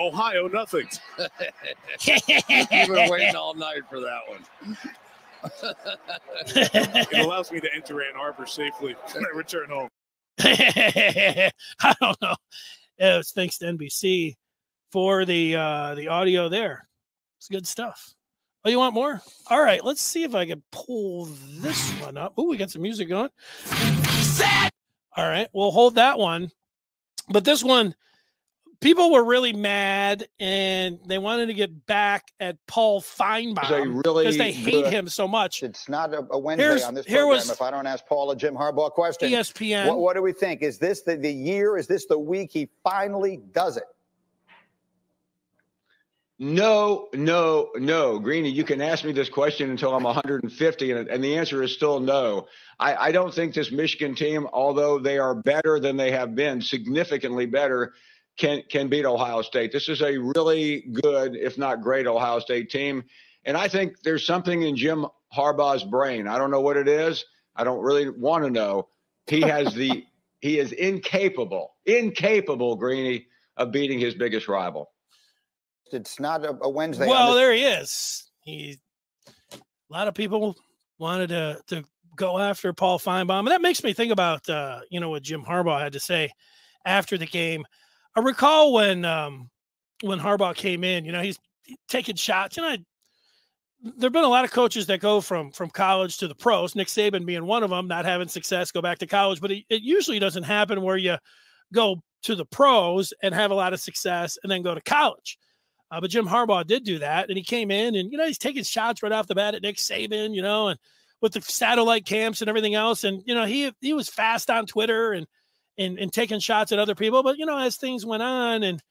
Ohio nothing. You've been waiting all night for that one. It allows me to enter Ann Arbor safely when I return home. I don't know. It's thanks to NBC for the audio there. It's good stuff. Oh, you want more? All right, let's see if I can pull this one up. Oh, we got some music going. All right, we'll hold that one. But this one, people were really mad, and they wanted to get back at Paul Feinbaum because they hate him so much. It's not a Wednesday on this program if I don't ask Paul a Jim Harbaugh question. ESPN. What do we think? Is this the year? Is this the week he finally does it? No. Greeny, you can ask me this question until I'm 150, and the answer is still no. I don't think this Michigan team, although they are better than they have been, significantly better, can beat Ohio State. This is a really good, if not great, Ohio State team. And I think there's something in Jim Harbaugh's brain. I don't know what it is. I don't really want to know. He is incapable, Greeny, of beating his biggest rival. It's not a Wednesday. Well, there he is. A lot of people wanted to go after Paul Feinbaum. And that makes me think about, what Jim Harbaugh had to say after the game. I recall when Harbaugh came in, he's taking shots. There have been a lot of coaches that go from college to the pros, Nick Saban being one of them, not having success, go back to college. But it usually doesn't happen where you go to the pros and have a lot of success and then go to college. But Jim Harbaugh did do that, and he came in, and he's taking shots right off the bat at Nick Saban, and with the satellite camps and everything else, and he was fast on Twitter and taking shots at other people. But as things went on, and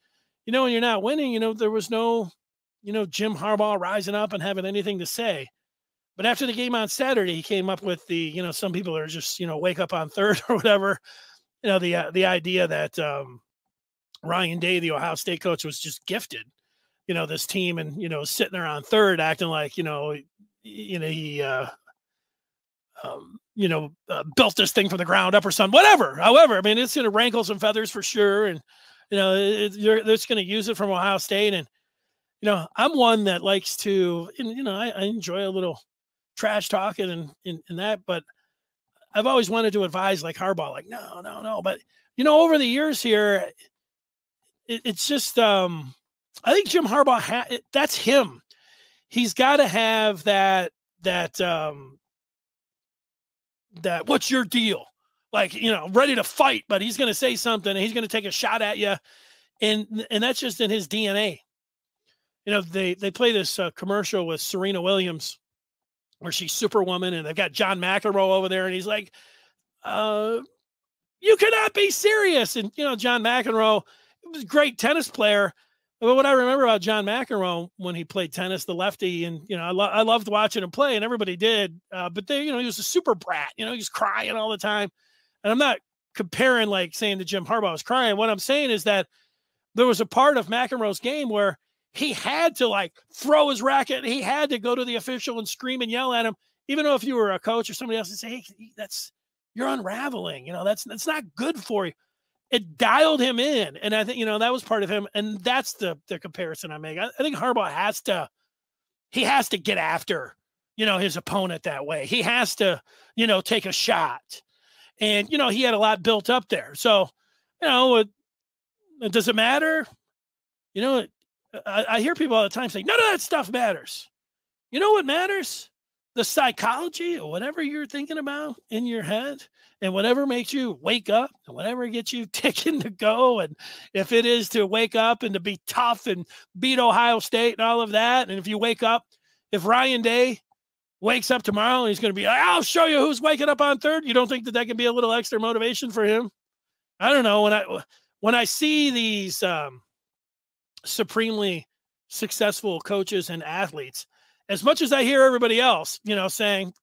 when you're not winning, there was no Jim Harbaugh rising up and having anything to say. But after the game on Saturday, he came up with the some people are just wake up on third or whatever, the idea that Ryan Day, the Ohio State coach, was just gifted. This team and, sitting there on third, acting like, he built this thing from the ground up or something, whatever. However, I mean, it's going to rankle some feathers for sure. And, they're just going to use it from Ohio State. And, I'm one that likes to, I enjoy a little trash talking and that, but I've always wanted to advise like Harbaugh, like, no. But, over the years here, it's just, I think Jim Harbaugh, that's him. He's got to have that that what's your deal? Like, ready to fight, but he's going to say something and he's going to take a shot at you. And that's just in his DNA. They play this commercial with Serena Williams where she's Superwoman, and they've got John McEnroe over there, and he's like, you cannot be serious. And, John McEnroe was a great tennis player. But what I remember about John McEnroe when he played tennis, the lefty, and, I loved watching him play, and everybody did. But he was a super brat. He was crying all the time. And I'm not comparing, like, saying that Jim Harbaugh was crying. What I'm saying is that there was a part of McEnroe's game where he had to, like, throw his racket. He had to go to the official and scream and yell at him, even though if you were a coach or somebody else and say, hey, you're unraveling. That's not good for you. It dialed him in. And I think, that was part of him. And that's the comparison I make. I think Harbaugh has to get after, his opponent that way. He has to, take a shot. And, he had a lot built up there. So, does it matter? I hear people all the time say, none of that stuff matters. You know what matters? The psychology of whatever you're thinking about in your head, and whatever makes you wake up, and whatever gets you ticking to go. And if it is to wake up and to be tough and beat Ohio State and all of that. And if you wake up, if Ryan Day wakes up tomorrow and he's going to be like, I'll show you who's waking up on third. You don't think that can be a little extra motivation for him? I don't know. When I see these supremely successful coaches and athletes, as much as I hear everybody else, saying,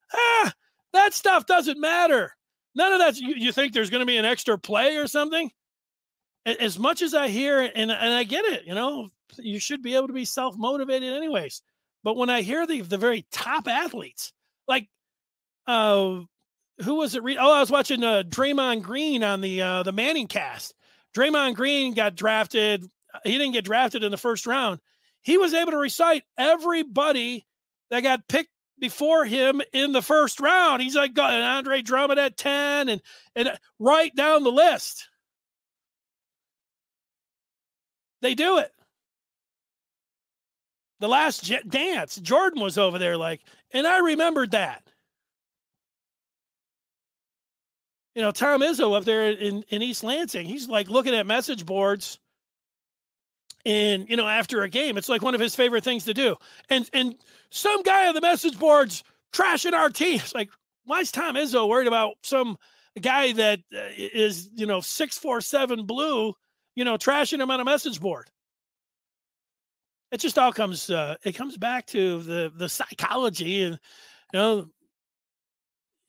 that stuff doesn't matter. None of that. You think there's going to be an extra play or something? As much as I hear, and I get it, you should be able to be self-motivated anyways. But when I hear the very top athletes, like, who was it? I was watching Draymond Green on the Manning cast. Draymond Green got drafted. He didn't get drafted in the first round. He was able to recite everybody that got picked before him in the first round. He's like got an Andre Drummond at 10 and right down the list. They do it. The Last Dance, Jordan was over there and I remembered that. Tom Izzo up there in East Lansing, he's like looking at message boards and, after a game, it's like one of his favorite things to do. And some guy on the message boards trashing our team. It's like, why is Tom Izzo worried about some guy that is, 6'4" blue, trashing him on a message board? It just all comes, it comes back to the psychology and,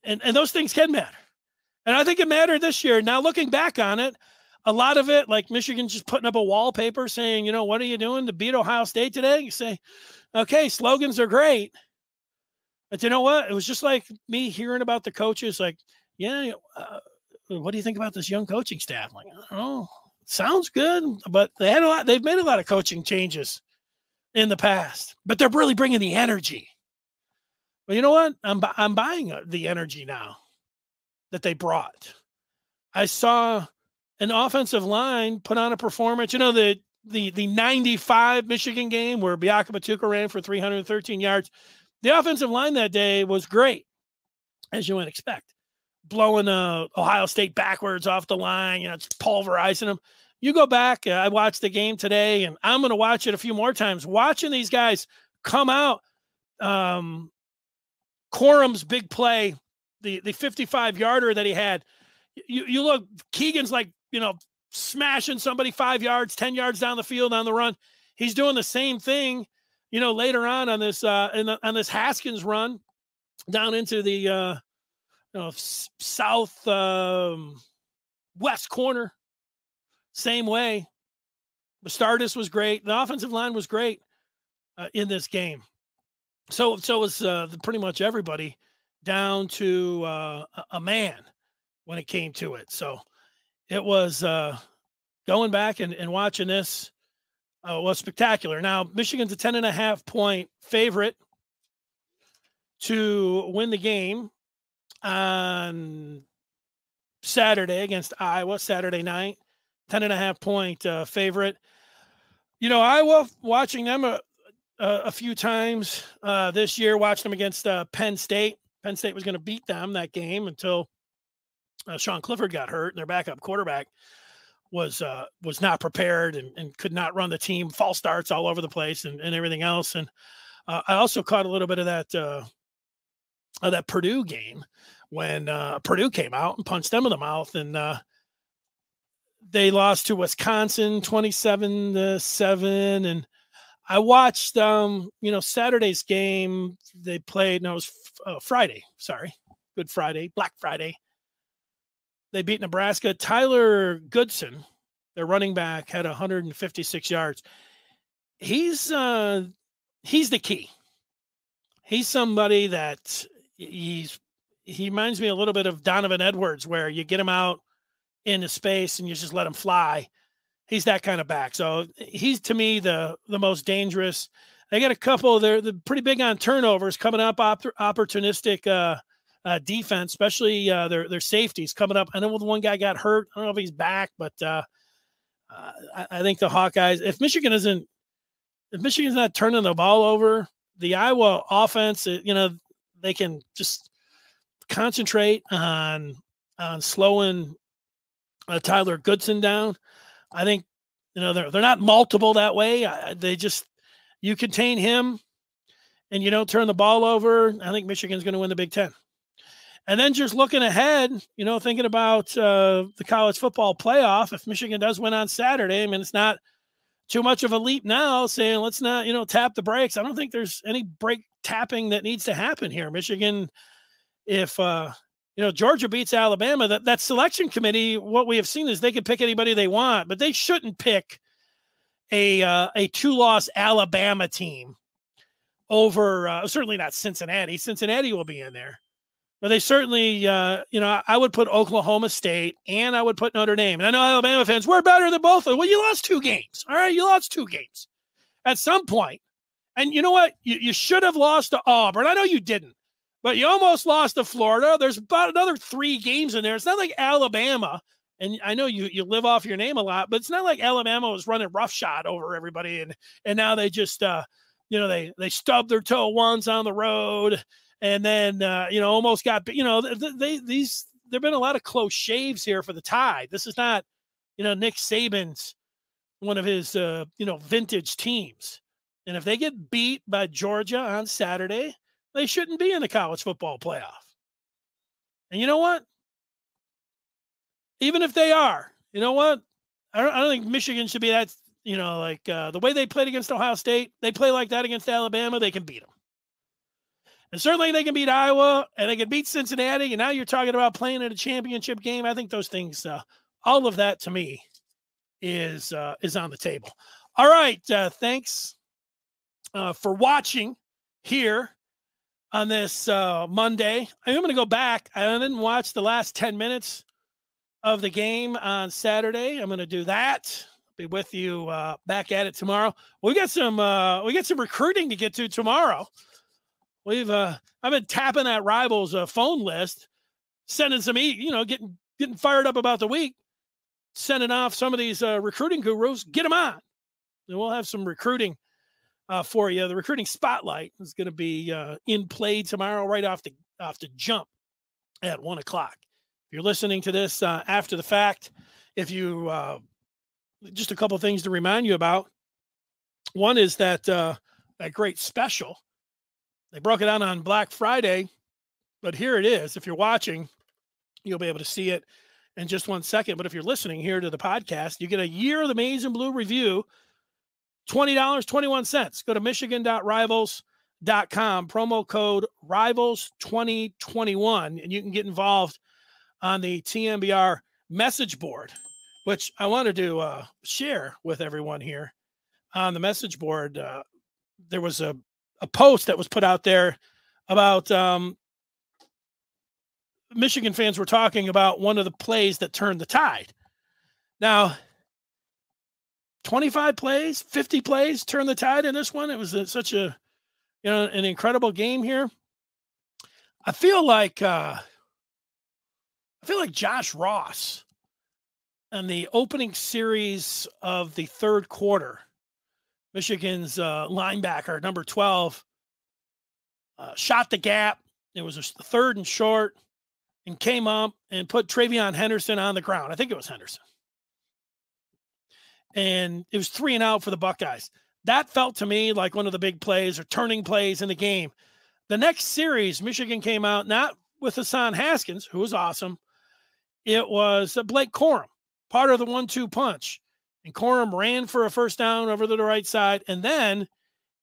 and those things can matter. And I think it mattered this year. Now, looking back on it, a lot of it, like Michigan just putting up a wallpaper saying, what are you doing to beat Ohio State today? You say, okay, slogans are great. But you know what? It was just like me hearing about the coaches, like, what do you think about this young coaching staff? Like, oh, sounds good, but they've made a lot of coaching changes in the past, but they're really bringing the energy. But you know what? I'm buying the energy now that they brought. I saw an offensive line put on a performance. The 95 Michigan game where Biaka Batuka ran for 313 yards. The offensive line that day was great, as you would expect. Blowing Ohio State backwards off the line, it's pulverizing them. You go back, I watched the game today, and I'm going to watch it a few more times. Watching these guys come out, Corum's big play, the 55-yarder that he had, you look, Keegan's like, smashing somebody 5 yards, 10 yards down the field on the run. He's doing the same thing, later on this on this Haskins run down into the south west corner. Same way. Bastardis was great. The offensive line was great in this game. So was pretty much everybody down to a man when it came to it. So it was going back and watching this was spectacular. Now, Michigan's a 10.5-point favorite to win the game on Saturday against Iowa, Saturday night. 10.5-point favorite. Iowa, watching them, a few times this year. Watched them against Penn State. Penn State was going to beat them that game until Sean Clifford got hurt, and their backup quarterback was not prepared and could not run the team. False starts all over the place and everything else. And I also caught a little bit of that Purdue game when Purdue came out and punched them in the mouth, and they lost to Wisconsin 27-7. And I watched, Saturday's game. They played, no, it was Friday. Sorry. Good Friday, Black Friday. They beat Nebraska. Tyler Goodson, their running back, had 156 yards. He's the key. He's somebody that he reminds me a little bit of Donovan Edwards, where you get him out into space and you just let him fly. He's that kind of back. So he's, to me, the most dangerous. They got a couple. They're pretty big on turnovers coming up, opportunistic defense, especially their safeties coming up. I know the one guy got hurt. I don't know if he's back, but I think the Hawkeyes, if Michigan's not turning the ball over, the Iowa offense, they can just concentrate on slowing Tyler Goodson down. I think, they're not multiple that way. You contain him and you don't turn the ball over. I think Michigan's going to win the Big Ten. And then just looking ahead, thinking about the college football playoff, if Michigan does win on Saturday, I mean, it's not too much of a leap now saying let's not, tap the brakes. I don't think there's any brake tapping that needs to happen here. Michigan, if, Georgia beats Alabama, that selection committee, what we have seen is they can pick anybody they want, but they shouldn't pick a 2-loss Alabama team over, certainly not Cincinnati. Cincinnati will be in there. But they certainly, I would put Oklahoma State and I would put Notre Dame. And I know Alabama fans, we're better than both of them. Well, you lost 2 games. All right, you lost 2 games at some point. And you know what? You should have lost to Auburn. I know you didn't, but you almost lost to Florida. There's about another 3 games in there. It's not like Alabama, and I know you live off your name a lot, but it's not like Alabama was running roughshod over everybody, and now they just, they stubbed their toe once on the road. And then, almost got, there've been a lot of close shaves here for the Tide. This is not, Nick Saban's, one of his, vintage teams. And if they get beat by Georgia on Saturday, they shouldn't be in the college football playoff. And you know what? Even if they are, you know what? I don't think Michigan should be that, the way they played against Ohio State, they play like that against Alabama, they can beat them. And certainly they can beat Iowa and they can beat Cincinnati. And now you're talking about playing in a championship game. I think those things, all of that to me is on the table. All right. Thanks for watching here on this Monday. I'm going to go back. I didn't watch the last 10 minutes of the game on Saturday. I'm going to do that. Be with you back at it tomorrow. We got some recruiting to get to tomorrow. I've been tapping that Rivals phone list, sending some, getting fired up about the week, sending off some of these recruiting gurus. Get them on, and we'll have some recruiting for you. The recruiting spotlight is going to be in play tomorrow, right off the jump at 1:00. If you're listening to this after the fact, if you just a couple of things to remind you about. One is that great special. They broke it out on Black Friday, but here it is. If you're watching, you'll be able to see it in just 1 second. But if you're listening here to the podcast, you get a year of the Maize and Blue review, $20.21. Go to michigan.rivals.com, promo code RIVALS2021, and you can get involved on the TMBR message board, which I wanted to share with everyone here. On the message board, there was a post that was put out there about Michigan fans were talking about one of the plays that turned the tide. Now, 25 plays, 50 plays turned the tide in this one. It was such an incredible game here. I feel like Josh Ross in the opening series of the third quarter Michigan's linebacker, number 12, shot the gap. It was a 3rd and short, and came up and put Travion Henderson on the ground. I think it was Henderson. And it was 3 and out for the Buckeyes. That felt to me like one of the big plays or turning plays in the game. The next series, Michigan came out not with Hassan Haskins, who was awesome. It was Blake Corum, part of the 1-2 punch. And Corum ran for a first down over to the right side, and then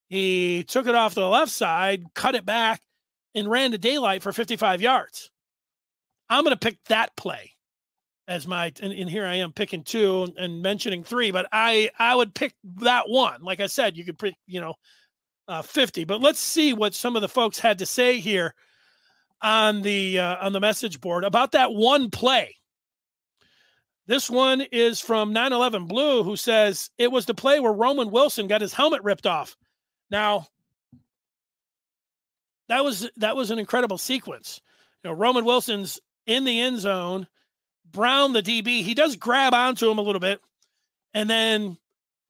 he took it off to the left side, cut it back, and ran to daylight for 55 yards. I'm going to pick that play as my, and here I am picking 2 and mentioning 3, but I would pick that one. Like I said, you could pick, 50, but let's see what some of the folks had to say here on the message board about that one play. This one is from 9/11 Blue, who says it was the play where Roman Wilson got his helmet ripped off. Now, that was an incredible sequence. Roman Wilson's in the end zone. Brown, the DB, he does grab onto him a little bit, and then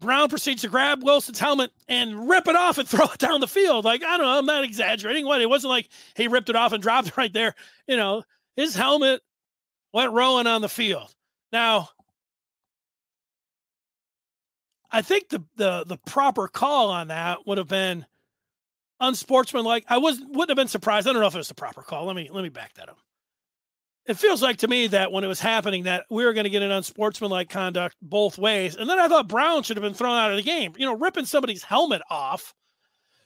Brown proceeds to grab Wilson's helmet and rip it off and throw it down the field. Like, I don't know, I'm not exaggerating. It wasn't like he ripped it off and dropped it right there. His helmet went rolling on the field. Now, I think the proper call on that would have been unsportsmanlike. I wouldn't have been surprised. I don't know if it was the proper call. Let me back that up. It feels like to me that when it was happening that we were going to get an unsportsmanlike conduct both ways. And then I thought Brown should have been thrown out of the game, ripping somebody's helmet off.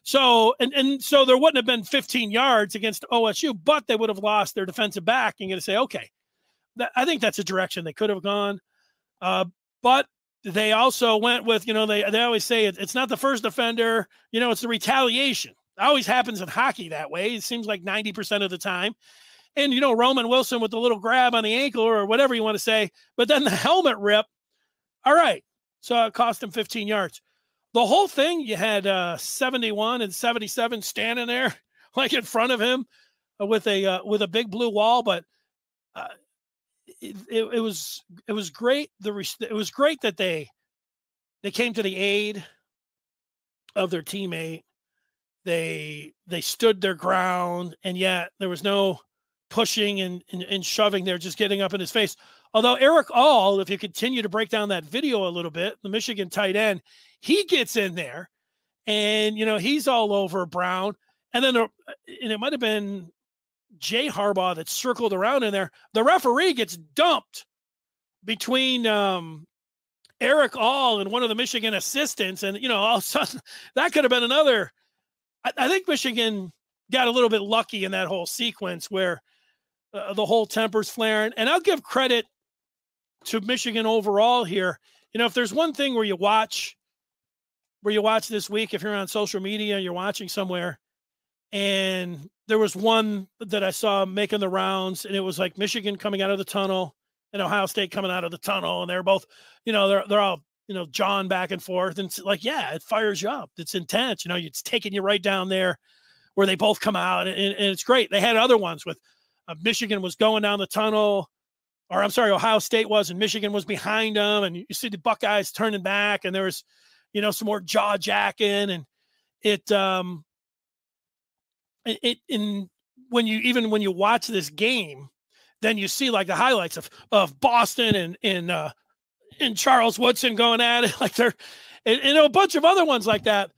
So, and so there wouldn't have been 15 yards against OSU, but they would have lost their defensive back. And you're going to say, okay, I think that's a direction they could have gone. But they also went with, they always say it's not the first offender, it's the retaliation. It always happens in hockey that way. It seems like 90% of the time. And, Roman Wilson with the little grab on the ankle or whatever you want to say, but then the helmet rip. All right. So it cost him 15 yards. The whole thing, you had 71 and 77 standing there like in front of him with a big blue wall. But it was great. It was great that they came to the aid of their teammate. They stood their ground, and yet there was no pushing and shoving there, just getting up in his face. Although Eric All, if you continue to break down that video a little bit, the Michigan tight end, he gets in there and, he's all over Brown. And then and it might have been Jay Harbaugh that circled around in there. The referee gets dumped between Eric All and one of the Michigan assistants. And, all of a sudden that could have been another. I think Michigan got a little bit lucky in that whole sequence where the whole temper's flaring. And I'll give credit to Michigan overall here. If there's one thing where you watch this week, if you're on social media, you're watching somewhere, and there was one that I saw making the rounds, and it was like Michigan coming out of the tunnel and Ohio State coming out of the tunnel, and they're both, they're all, jawing back and forth. And it's like, yeah, it fires you up. It's intense. It's taking you right down there where they both come out, and it's great. They had other ones with Michigan was going down the tunnel, or I'm sorry, Ohio State was, and Michigan was behind them, and you see the Buckeyes turning back, and there was, some more jaw jacking, and when you watch this game, then you see like the highlights of Boston and Charles Woodson going at it, like they're, and a bunch of other ones like that.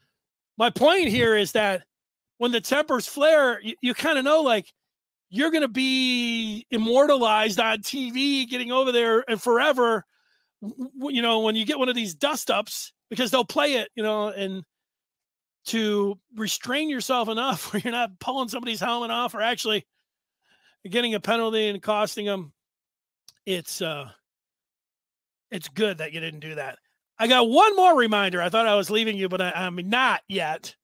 My point here is that when the tempers flare, you kind of know, like, you're going to be immortalized on TV, getting over there and forever, when you get one of these dust-ups, because they'll play it, and to restrain yourself enough where you're not pulling somebody's helmet off or actually getting a penalty and costing them, it's good that you didn't do that. I got one more reminder. I thought I was leaving you, but I'm not yet.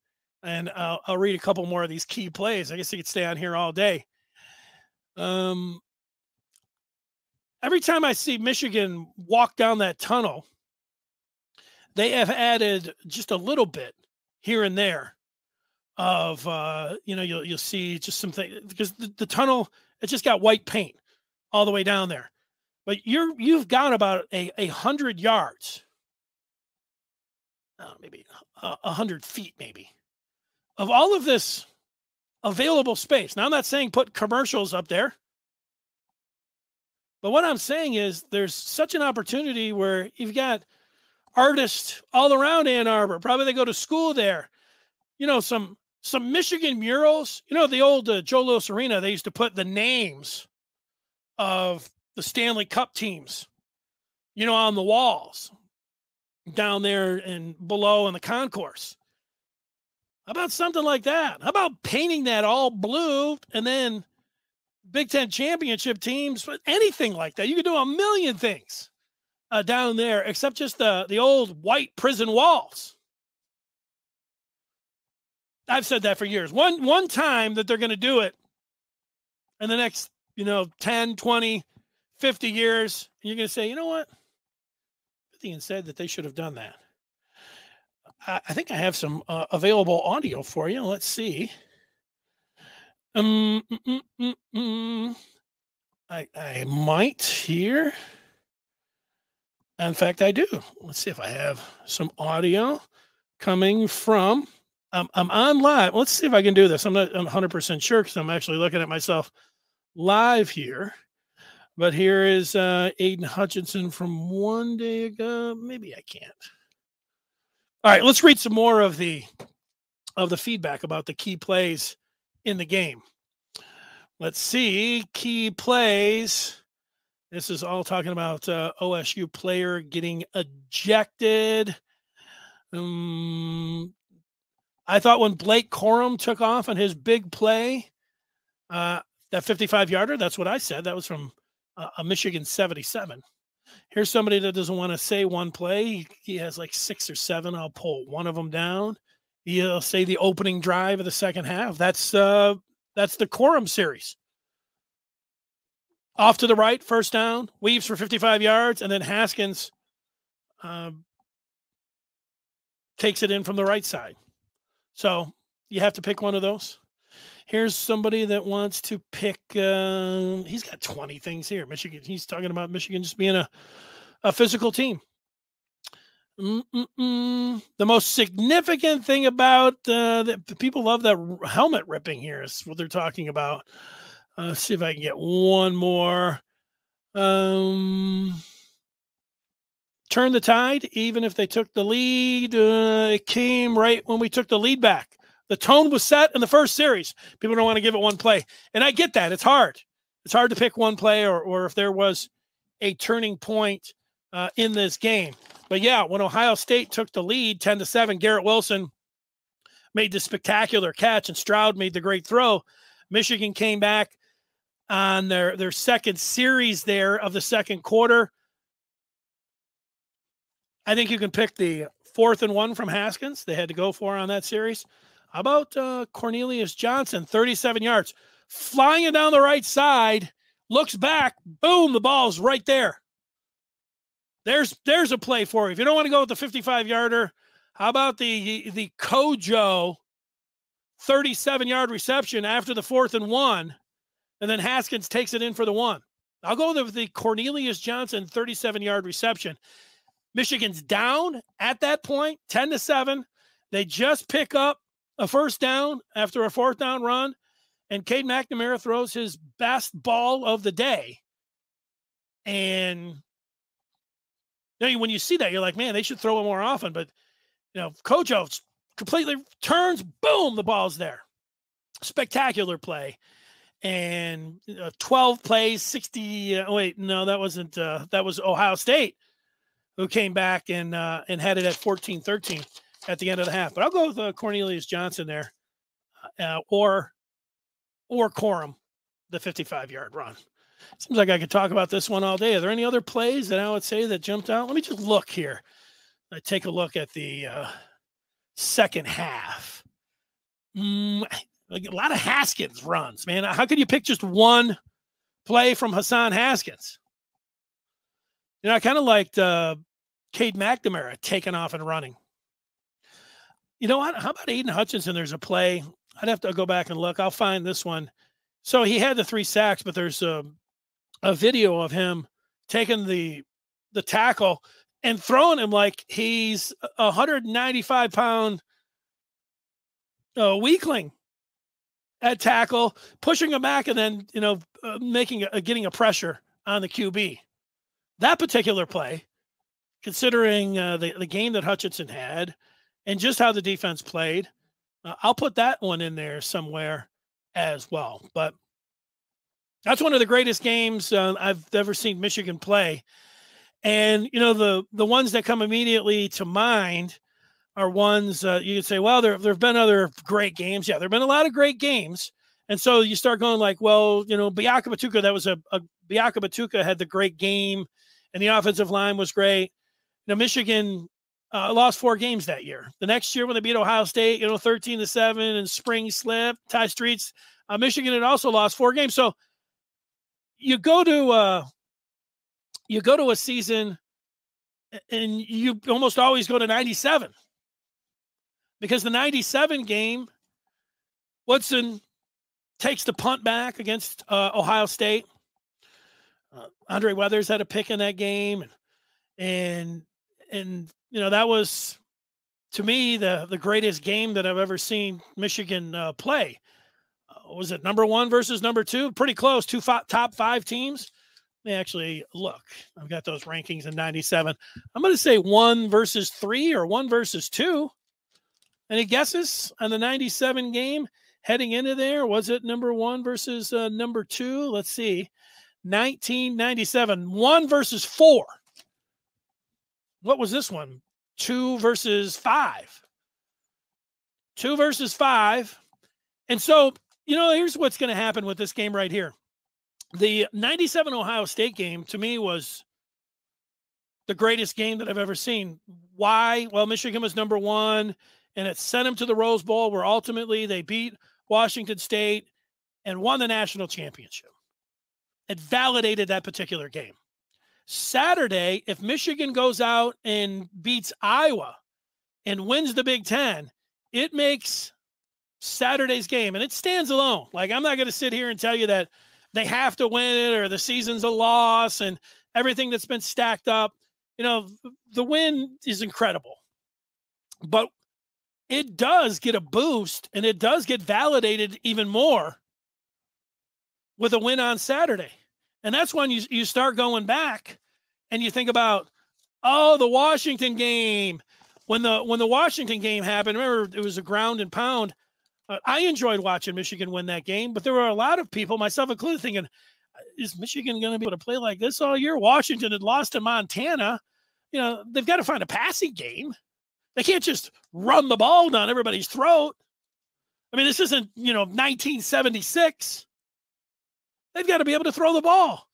And I'll read a couple more of these key plays. I guess you could stay on here all day. Every time I see Michigan walk down that tunnel, they have added just a little bit here and there of, you'll see just something, because the tunnel, it just got white paint all the way down there. But you've got about 100 yards maybe 100 feet, maybe, of all of this available space. Now, I'm not saying put commercials up there, but what I'm saying is there's such an opportunity where you've got artists all around Ann Arbor. Probably they go to school there. You know, some Michigan murals. You know, the old Joe Louis Arena, they used to put the names of the Stanley Cup teams, you know, on the walls down there and below in the concourse. How about something like that? How about painting that all blue and then Big Ten championship teams, anything like that? You could do a million things down there except just the old white prison walls. I've said that for years. One time that they're going to do it in the next, 10, 20, 50 years, and you're going to say, you know what? Fithian said that they should have done that. I think I have some available audio for you. Let's see. I might here. In fact, I do. Let's see if I have some audio coming from. I'm on live. Let's see if I can do this. I'm not 100% sure because I'm actually looking at myself live here. But here is Aiden Hutchinson from one day ago. Maybe I can't. All right, let's read some more of the feedback about the key plays in the game. Let's see, key plays. This is all talking about OSU player getting ejected. I thought when Blake Corum took off on his big play, that 55-yarder, that's what I said. That was from a Michigan 77. Here's somebody that doesn't want to say one play. He has like 6 or 7. I'll pull one of them down. He'll say the opening drive of the second half. That's the Corum series. Off to the right, first down, weaves for 55 yards, and then Haskins takes it in from the right side. So you have to pick one of those. Here's somebody that wants to pick. He's got 20 things here. Michigan. He's talking about Michigan just being a physical team. The most significant thing about the people love that helmet ripping here is what they're talking about. Let's see if I can get one more. Turn the tide, even if they took the lead. It came right when we took the lead back. The tone was set in the first series. People don't want to give it one play. And I get that. It's hard. It's hard to pick one play or if there was a turning point in this game. But, yeah, when Ohio State took the lead 10-7, Garrett Wilson made the spectacular catch and Stroud made the great throw. Michigan came back on their second series there of the second quarter. I think you can pick the 4th and 1 from Haskins. They had to go for on that series. How about Cornelius Johnson, 37 yards, flying it down the right side, looks back, boom, the ball's right there. There's a play for you. If you don't want to go with the 55-yarder, how about the Kojo 37-yard reception after the 4th and 1, and then Haskins takes it in for the 1. I'll go with the Cornelius Johnson 37-yard reception. Michigan's down at that point, 10-7. They just pick up a first down after a 4th down run, and Cade McNamara throws his best ball of the day. And when you see that, you're like, man, they should throw it more often. But, Kojo completely turns, boom, the ball's there. Spectacular play. And 12 plays, 60. That was Ohio State who came back and had it at 14-13 at the end of the half. But I'll go with Cornelius Johnson there or Corum, the 55-yard run. Seems like I could talk about this one all day. Are there any other plays that I would say that jumped out? Let me just look here. I take a look at the second half. A lot of Haskins runs, man. How could you pick just one play from Hassan Haskins? I kind of liked Cade McNamara taking off and running. You know what? How about Aiden Hutchinson? There's a play. I'd have to go back and look. I'll find this one. So he had the 3 sacks, but there's a video of him taking the tackle and throwing him like he's a 195-pound weakling at tackle, pushing him back, and then, getting a pressure on the QB. That particular play, considering the game that Hutchinson had and just how the defense played, I'll put that one in there somewhere as well. But that's one of the greatest games I've ever seen Michigan play. And, the ones that come immediately to mind are ones you could say, well, there have been other great games. Yeah, there have been a lot of great games. And so you start going like, well, Biaka Batuka, that was Biaka Batuka had the great game, and the offensive line was great. Michigan lost 4 games that year. The next year when they beat Ohio State, 13-7 and spring slip, Ty Streets, Michigan had also lost 4 games. So you go to a season and you almost always go to 97, because the 97 game, Woodson takes the punt back against Ohio State. Andre Weathers had a pick in that game, and that was, to me, the greatest game that I've ever seen Michigan play. Was it number 1 versus number 2? Pretty close. 2 top 5 teams. Let me actually look. I've got those rankings in 97. I'm going to say 1 versus 3 or 1 versus 2. Any guesses on the 97 game heading into there? Was it number 1 versus number 2? Let's see. 1997, 1 versus 4. What was this one? 2 versus 5. 2 versus 5. And so, here's what's going to happen with this game right here. The 97 Ohio State game, to me, was the greatest game that I've ever seen. Why? Well, Michigan was number 1, and it sent them to the Rose Bowl, where ultimately they beat Washington State and won the national championship. It validated that particular game. Saturday, if Michigan goes out and beats Iowa and wins the Big Ten, it makes Saturday's game, and it stands alone. Like, I'm not going to sit here and tell you that they have to win it or the season's a loss and everything that's been stacked up. The win is incredible, but it does get a boost, and it does get validated even more with a win on Saturday. And that's when you start going back and you think about, the Washington game. When the Washington game happened, remember, it was a ground and pound. I enjoyed watching Michigan win that game, but there were a lot of people, myself included, thinking, is Michigan going to be able to play like this all year? Washington had lost to Montana. They've got to find a passing game. They can't just run the ball down everybody's throat. I mean, this isn't, 1976. They've got to be able to throw the ball.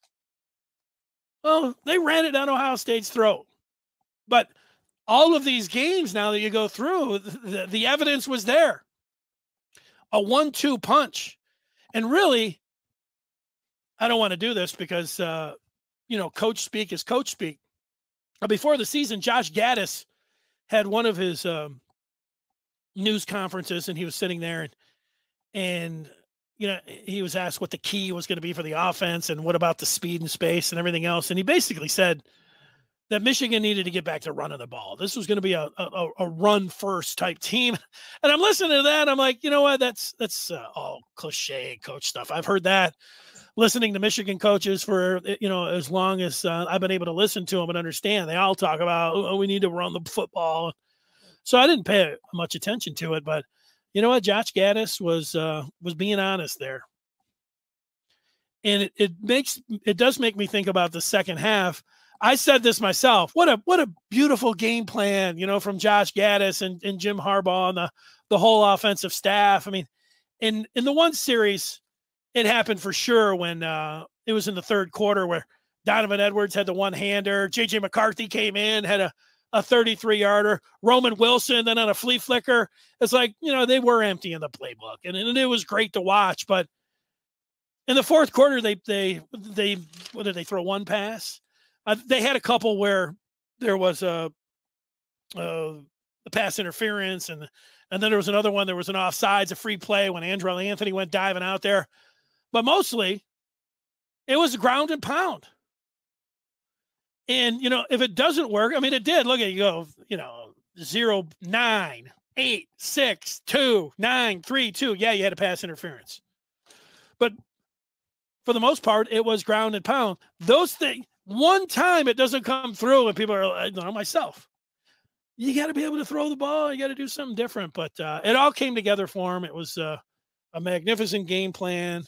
Well, they ran it down Ohio State's throat. But all of these games now that you go through, the evidence was there. A 1-2 punch. And really, I don't want to do this because, coach speak is coach speak. Before the season, Josh Gaddis had one of his news conferences, and he was sitting there and he was asked what the key was going to be for the offense and what about the speed and space and everything else. And he basically said that Michigan needed to get back to running the ball. This was going to be a run first type team. And I'm listening to that. I'm like, you know what? That's all cliche coach stuff. I've heard that listening to Michigan coaches for, as long as I've been able to listen to them and understand. They all talk about, we need to run the football. So I didn't pay much attention to it, but you know what? Josh Gaddis was being honest there. And it does make me think about the second half. I said this myself. What a beautiful game plan, from Josh Gaddis and Jim Harbaugh and the whole offensive staff. I mean, in the one series, it happened for sure when it was in the third quarter where Donovan Edwards had the one-hander. J.J. McCarthy came in, had a 33-yarder. Roman Wilson then on a flea flicker. It's like, they were empty in the playbook, and it was great to watch. But in the fourth quarter, they what did they throw, one pass? They had a couple where there was a pass interference, and then there was another one. There was an offsides, a free play when Andrel Anthony went diving out there. But mostly, it was ground and pound. And, if it doesn't work, I mean, it did. Look at you go, 0, 9, 8, 6, 2, 9, 3, 2. Yeah, you had a pass interference. But for the most part, it was ground and pound. Those things, one time it doesn't come through and people are like, myself. You got to be able to throw the ball. You got to do something different. But it all came together for him. It was a magnificent game plan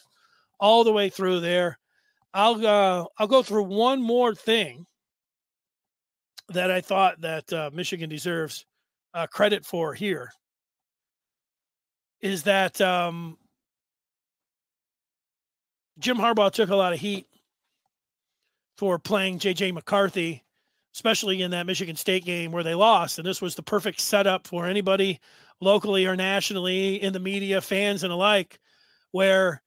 all the way through there. I'll go through one more thing that I thought that Michigan deserves credit for here is that Jim Harbaugh took a lot of heat for playing J.J. McCarthy, especially in that Michigan State game where they lost. And this was the perfect setup for anybody locally or nationally in the media, fans and alike, where,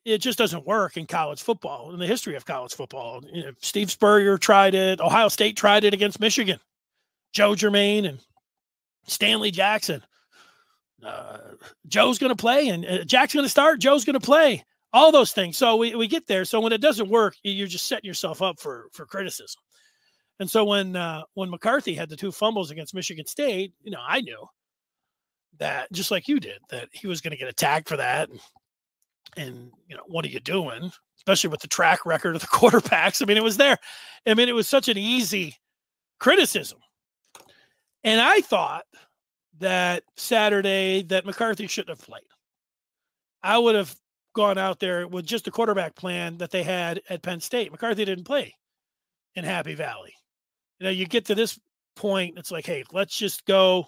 it just doesn't work in college football, in the history of college football. Steve Spurrier tried it. Ohio State tried it against Michigan. Joe Germain and Stanley Jackson. Joe's going to play, and Jack's going to start. Joe's going to play. All those things. So we get there. So when it doesn't work, you're just setting yourself up for criticism. And so when McCarthy had the 2 fumbles against Michigan State, I knew that, just like you did, that he was going to get attacked for that. And what are you doing? Especially with the track record of the quarterbacks. I mean, it was there. I mean, it was such an easy criticism. And I thought that Saturday that McCarthy shouldn't have played. I would have gone out there with just the quarterback plan that they had at Penn State. McCarthy didn't play in Happy Valley. You get to this point, it's like, hey, let's just go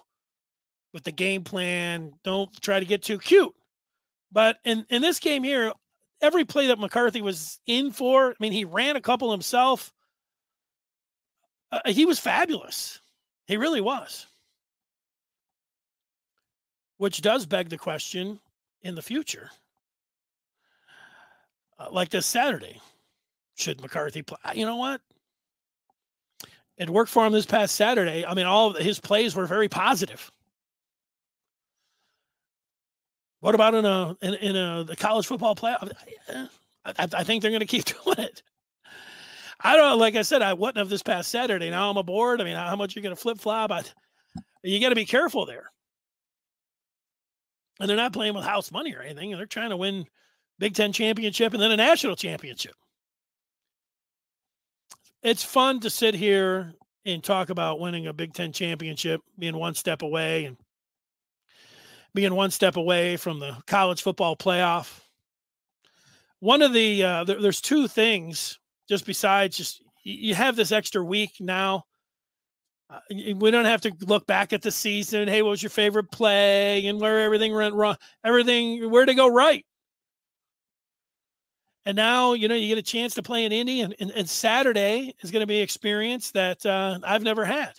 with the game plan. Don't try to get too cute. But in this game here, every play that McCarthy was in for, I mean, he ran a couple himself. He was fabulous. He really was. Which does beg the question in the future. Like this Saturday, should McCarthy play? You know what? It worked for him this past Saturday. I mean, all of his plays were very positive. What about in the college football playoff? I think they're going to keep doing it. I don't know. Like I said, I wouldn't have this past Saturday. Now I'm aboard. I mean, how much you're going to flip flop? You got to be careful there. And they're not playing with house money or anything. They're trying to win Big Ten championship and then a national championship. It's fun to sit here and talk about winning a Big Ten championship, being one step away and being one step away from the college football playoff. One of the, there's 2 things just besides just, you have this extra week now. We don't have to look back at the season. Hey, what was your favorite play and where everything went wrong? Where'd it go right? And now, you get a chance to play in Indy, and Saturday is going to be an experience that I've never had,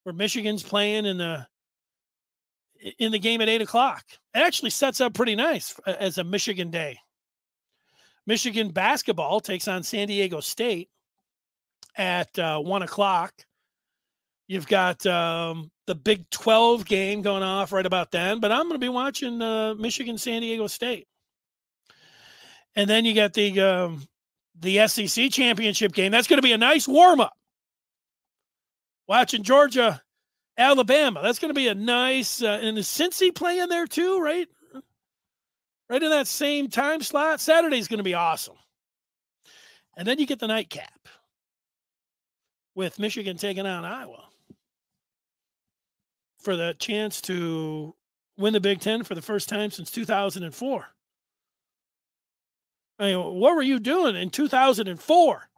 where Michigan's playing in the game at 8:00. It actually sets up pretty nice as a Michigan day. Michigan basketball takes on San Diego State at 1:00. You've got the Big 12 game going off right about then, but I'm going to be watching Michigan San Diego State. And then you got the SEC championship game. That's going to be a nice warm-up. Watching Georgia, Alabama. That's going to be a nice and is Cincy playing there too, right? Right in that same time slot. Saturday's going to be awesome. And then you get the nightcap with Michigan taking on Iowa for the chance to win the Big Ten for the first time since 2004. I mean, what were you doing in 2004?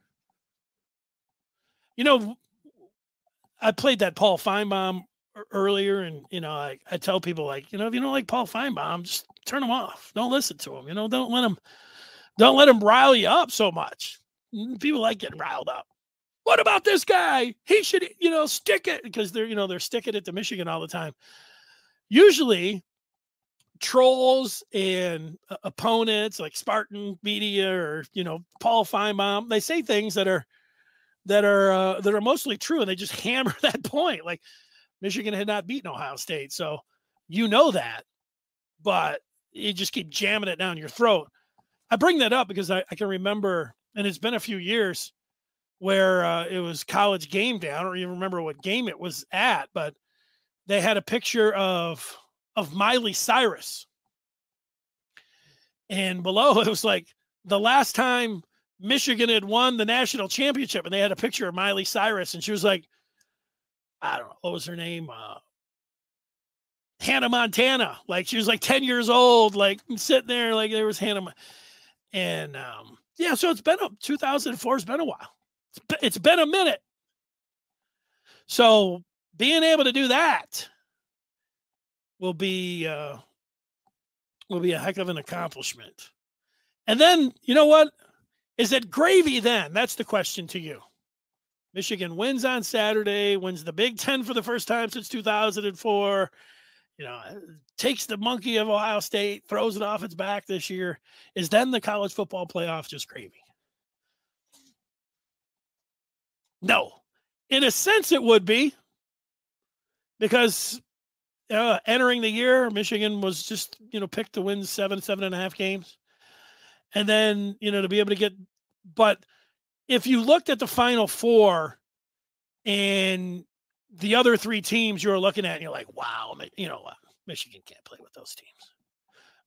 I played that Paul Feinbaum earlier, and I tell people, like, if you don't like Paul Feinbaum, just turn him off. Don't listen to him. Don't let him rile you up so much. People like getting riled up. What about this guy? He should, stick it, because they're sticking it to Michigan all the time. Usually, trolls and opponents like Spartan Media or Paul Feinbaum, they say things that are mostly true, and they just hammer that point. Like, Michigan had not beaten Ohio State, so that, but you just keep jamming it down your throat. I bring that up because I can remember, and it's been a few years, where it was College Game Day. I don't even remember what game it was at, but they had a picture of Miley Cyrus. And below it was like the last time Michigan had won the national championship, and they had a picture of Miley Cyrus, and she was like, I don't know, what was her name? Hannah Montana. Like, she was like 10 years old, like sitting there, like there was Hannah. And yeah, so it's been 2004 has been a while. It's been a minute. So being able to do that will be a heck of an accomplishment. And then, you know what? Is it gravy then? That's the question to you. Michigan wins on Saturday, wins the Big Ten for the first time since 2004. You know, takes the monkey of Ohio State, throws it off its back this year. Is then the college football playoff just gravy? No. In a sense, it would be, because entering the year, Michigan was just, picked to win 7.5 games. And then, to be able to get, but if you looked at the Final Four and the other three teams you were looking at, and you're like, wow, Michigan can't play with those teams.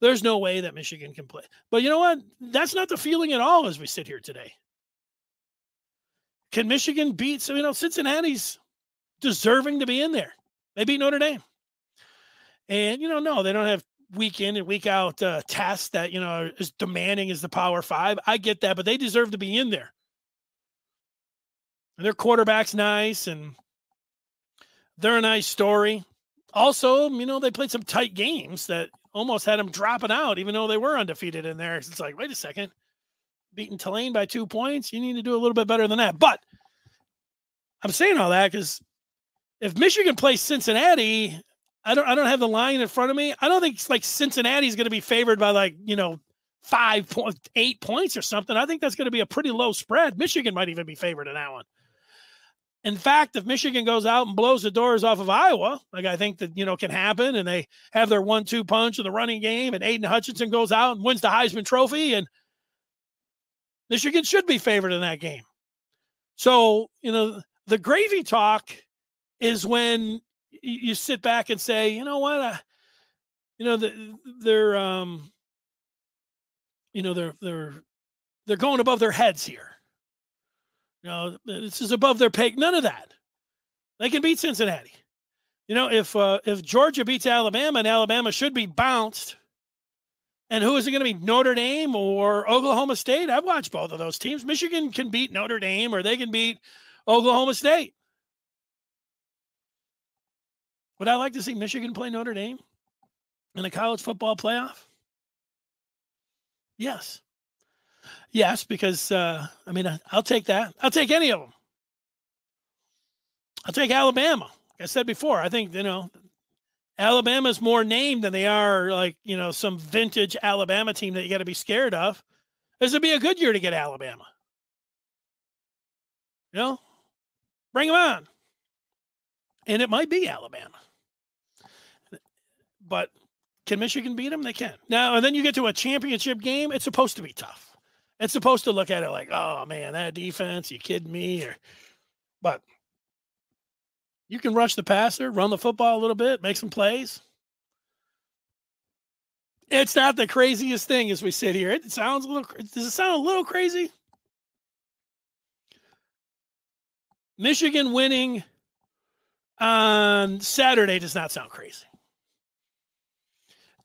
There's no way that Michigan can play. But you know what? That's not the feeling at all as we sit here today. Can Michigan beat, Cincinnati's deserving to be in there. They beat Notre Dame. And, no, they don't have week in and week out tests that, are as demanding as the Power Five. I get that, but they deserve to be in there. And their quarterback's nice, and they're a nice story. Also, they played some tight games that almost had them dropping out, even though they were undefeated in there. It's like, wait a second, beating Tulane by 2 points, you need to do a little bit better than that. But I'm saying all that because if Michigan plays Cincinnati, I don't have the line in front of me. I don't think it's like Cincinnati's going to be favored by 8 points or something. I think that's going to be a pretty low spread. Michigan might even be favored in that one. In fact, if Michigan goes out and blows the doors off of Iowa, like I think that, can happen, and they have their 1-2 punch in the running game, and Aiden Hutchinson goes out and wins the Heisman Trophy, and Michigan should be favored in that game. So, the gravy talk is when you sit back and say, you know what, they're going above their heads here. This is above their pay. None of that. They can beat Cincinnati. If Georgia beats Alabama, and Alabama should be bounced, and who is it going to be, Notre Dame or Oklahoma State? I've watched both of those teams. Michigan can beat Notre Dame, or they can beat Oklahoma State. Would I like to see Michigan play Notre Dame in the college football playoff? Yes. Yes, because, I'll take that. I'll take any of them. I'll take Alabama. Like I said before, I think, Alabama's more named than they are some vintage Alabama team that you got to be scared of. This would be a good year to get Alabama. Bring them on. And it might be Alabama. But can Michigan beat them? They can. Now, and then you get to a championship game, it's supposed to be tough. It's supposed to look at it like, oh, man, that defense, you kidding me? But you can rush the passer, run the football a little bit, make some plays. It's not the craziest thing as we sit here. Does it sound a little crazy? Michigan winning on Saturday does not sound crazy.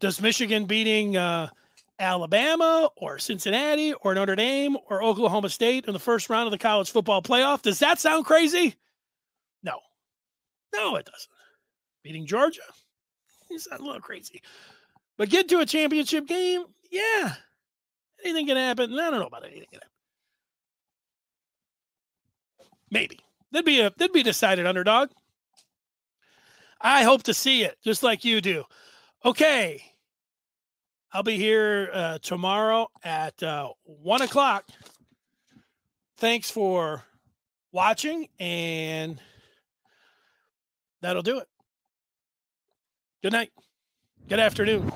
Does Michigan beating Alabama or Cincinnati or Notre Dame or Oklahoma State in the first round of the college football playoff, does that sound crazy? No. No, it doesn't. Beating Georgia? It's not a little crazy. But get to a championship game? Yeah. Anything can happen. I don't know about anything can happen. Maybe. They'd be decided underdog. I hope to see it, just like you do. Okay. I'll be here tomorrow at 1 o'clock. Thanks for watching, and that'll do it. Good night. Good afternoon.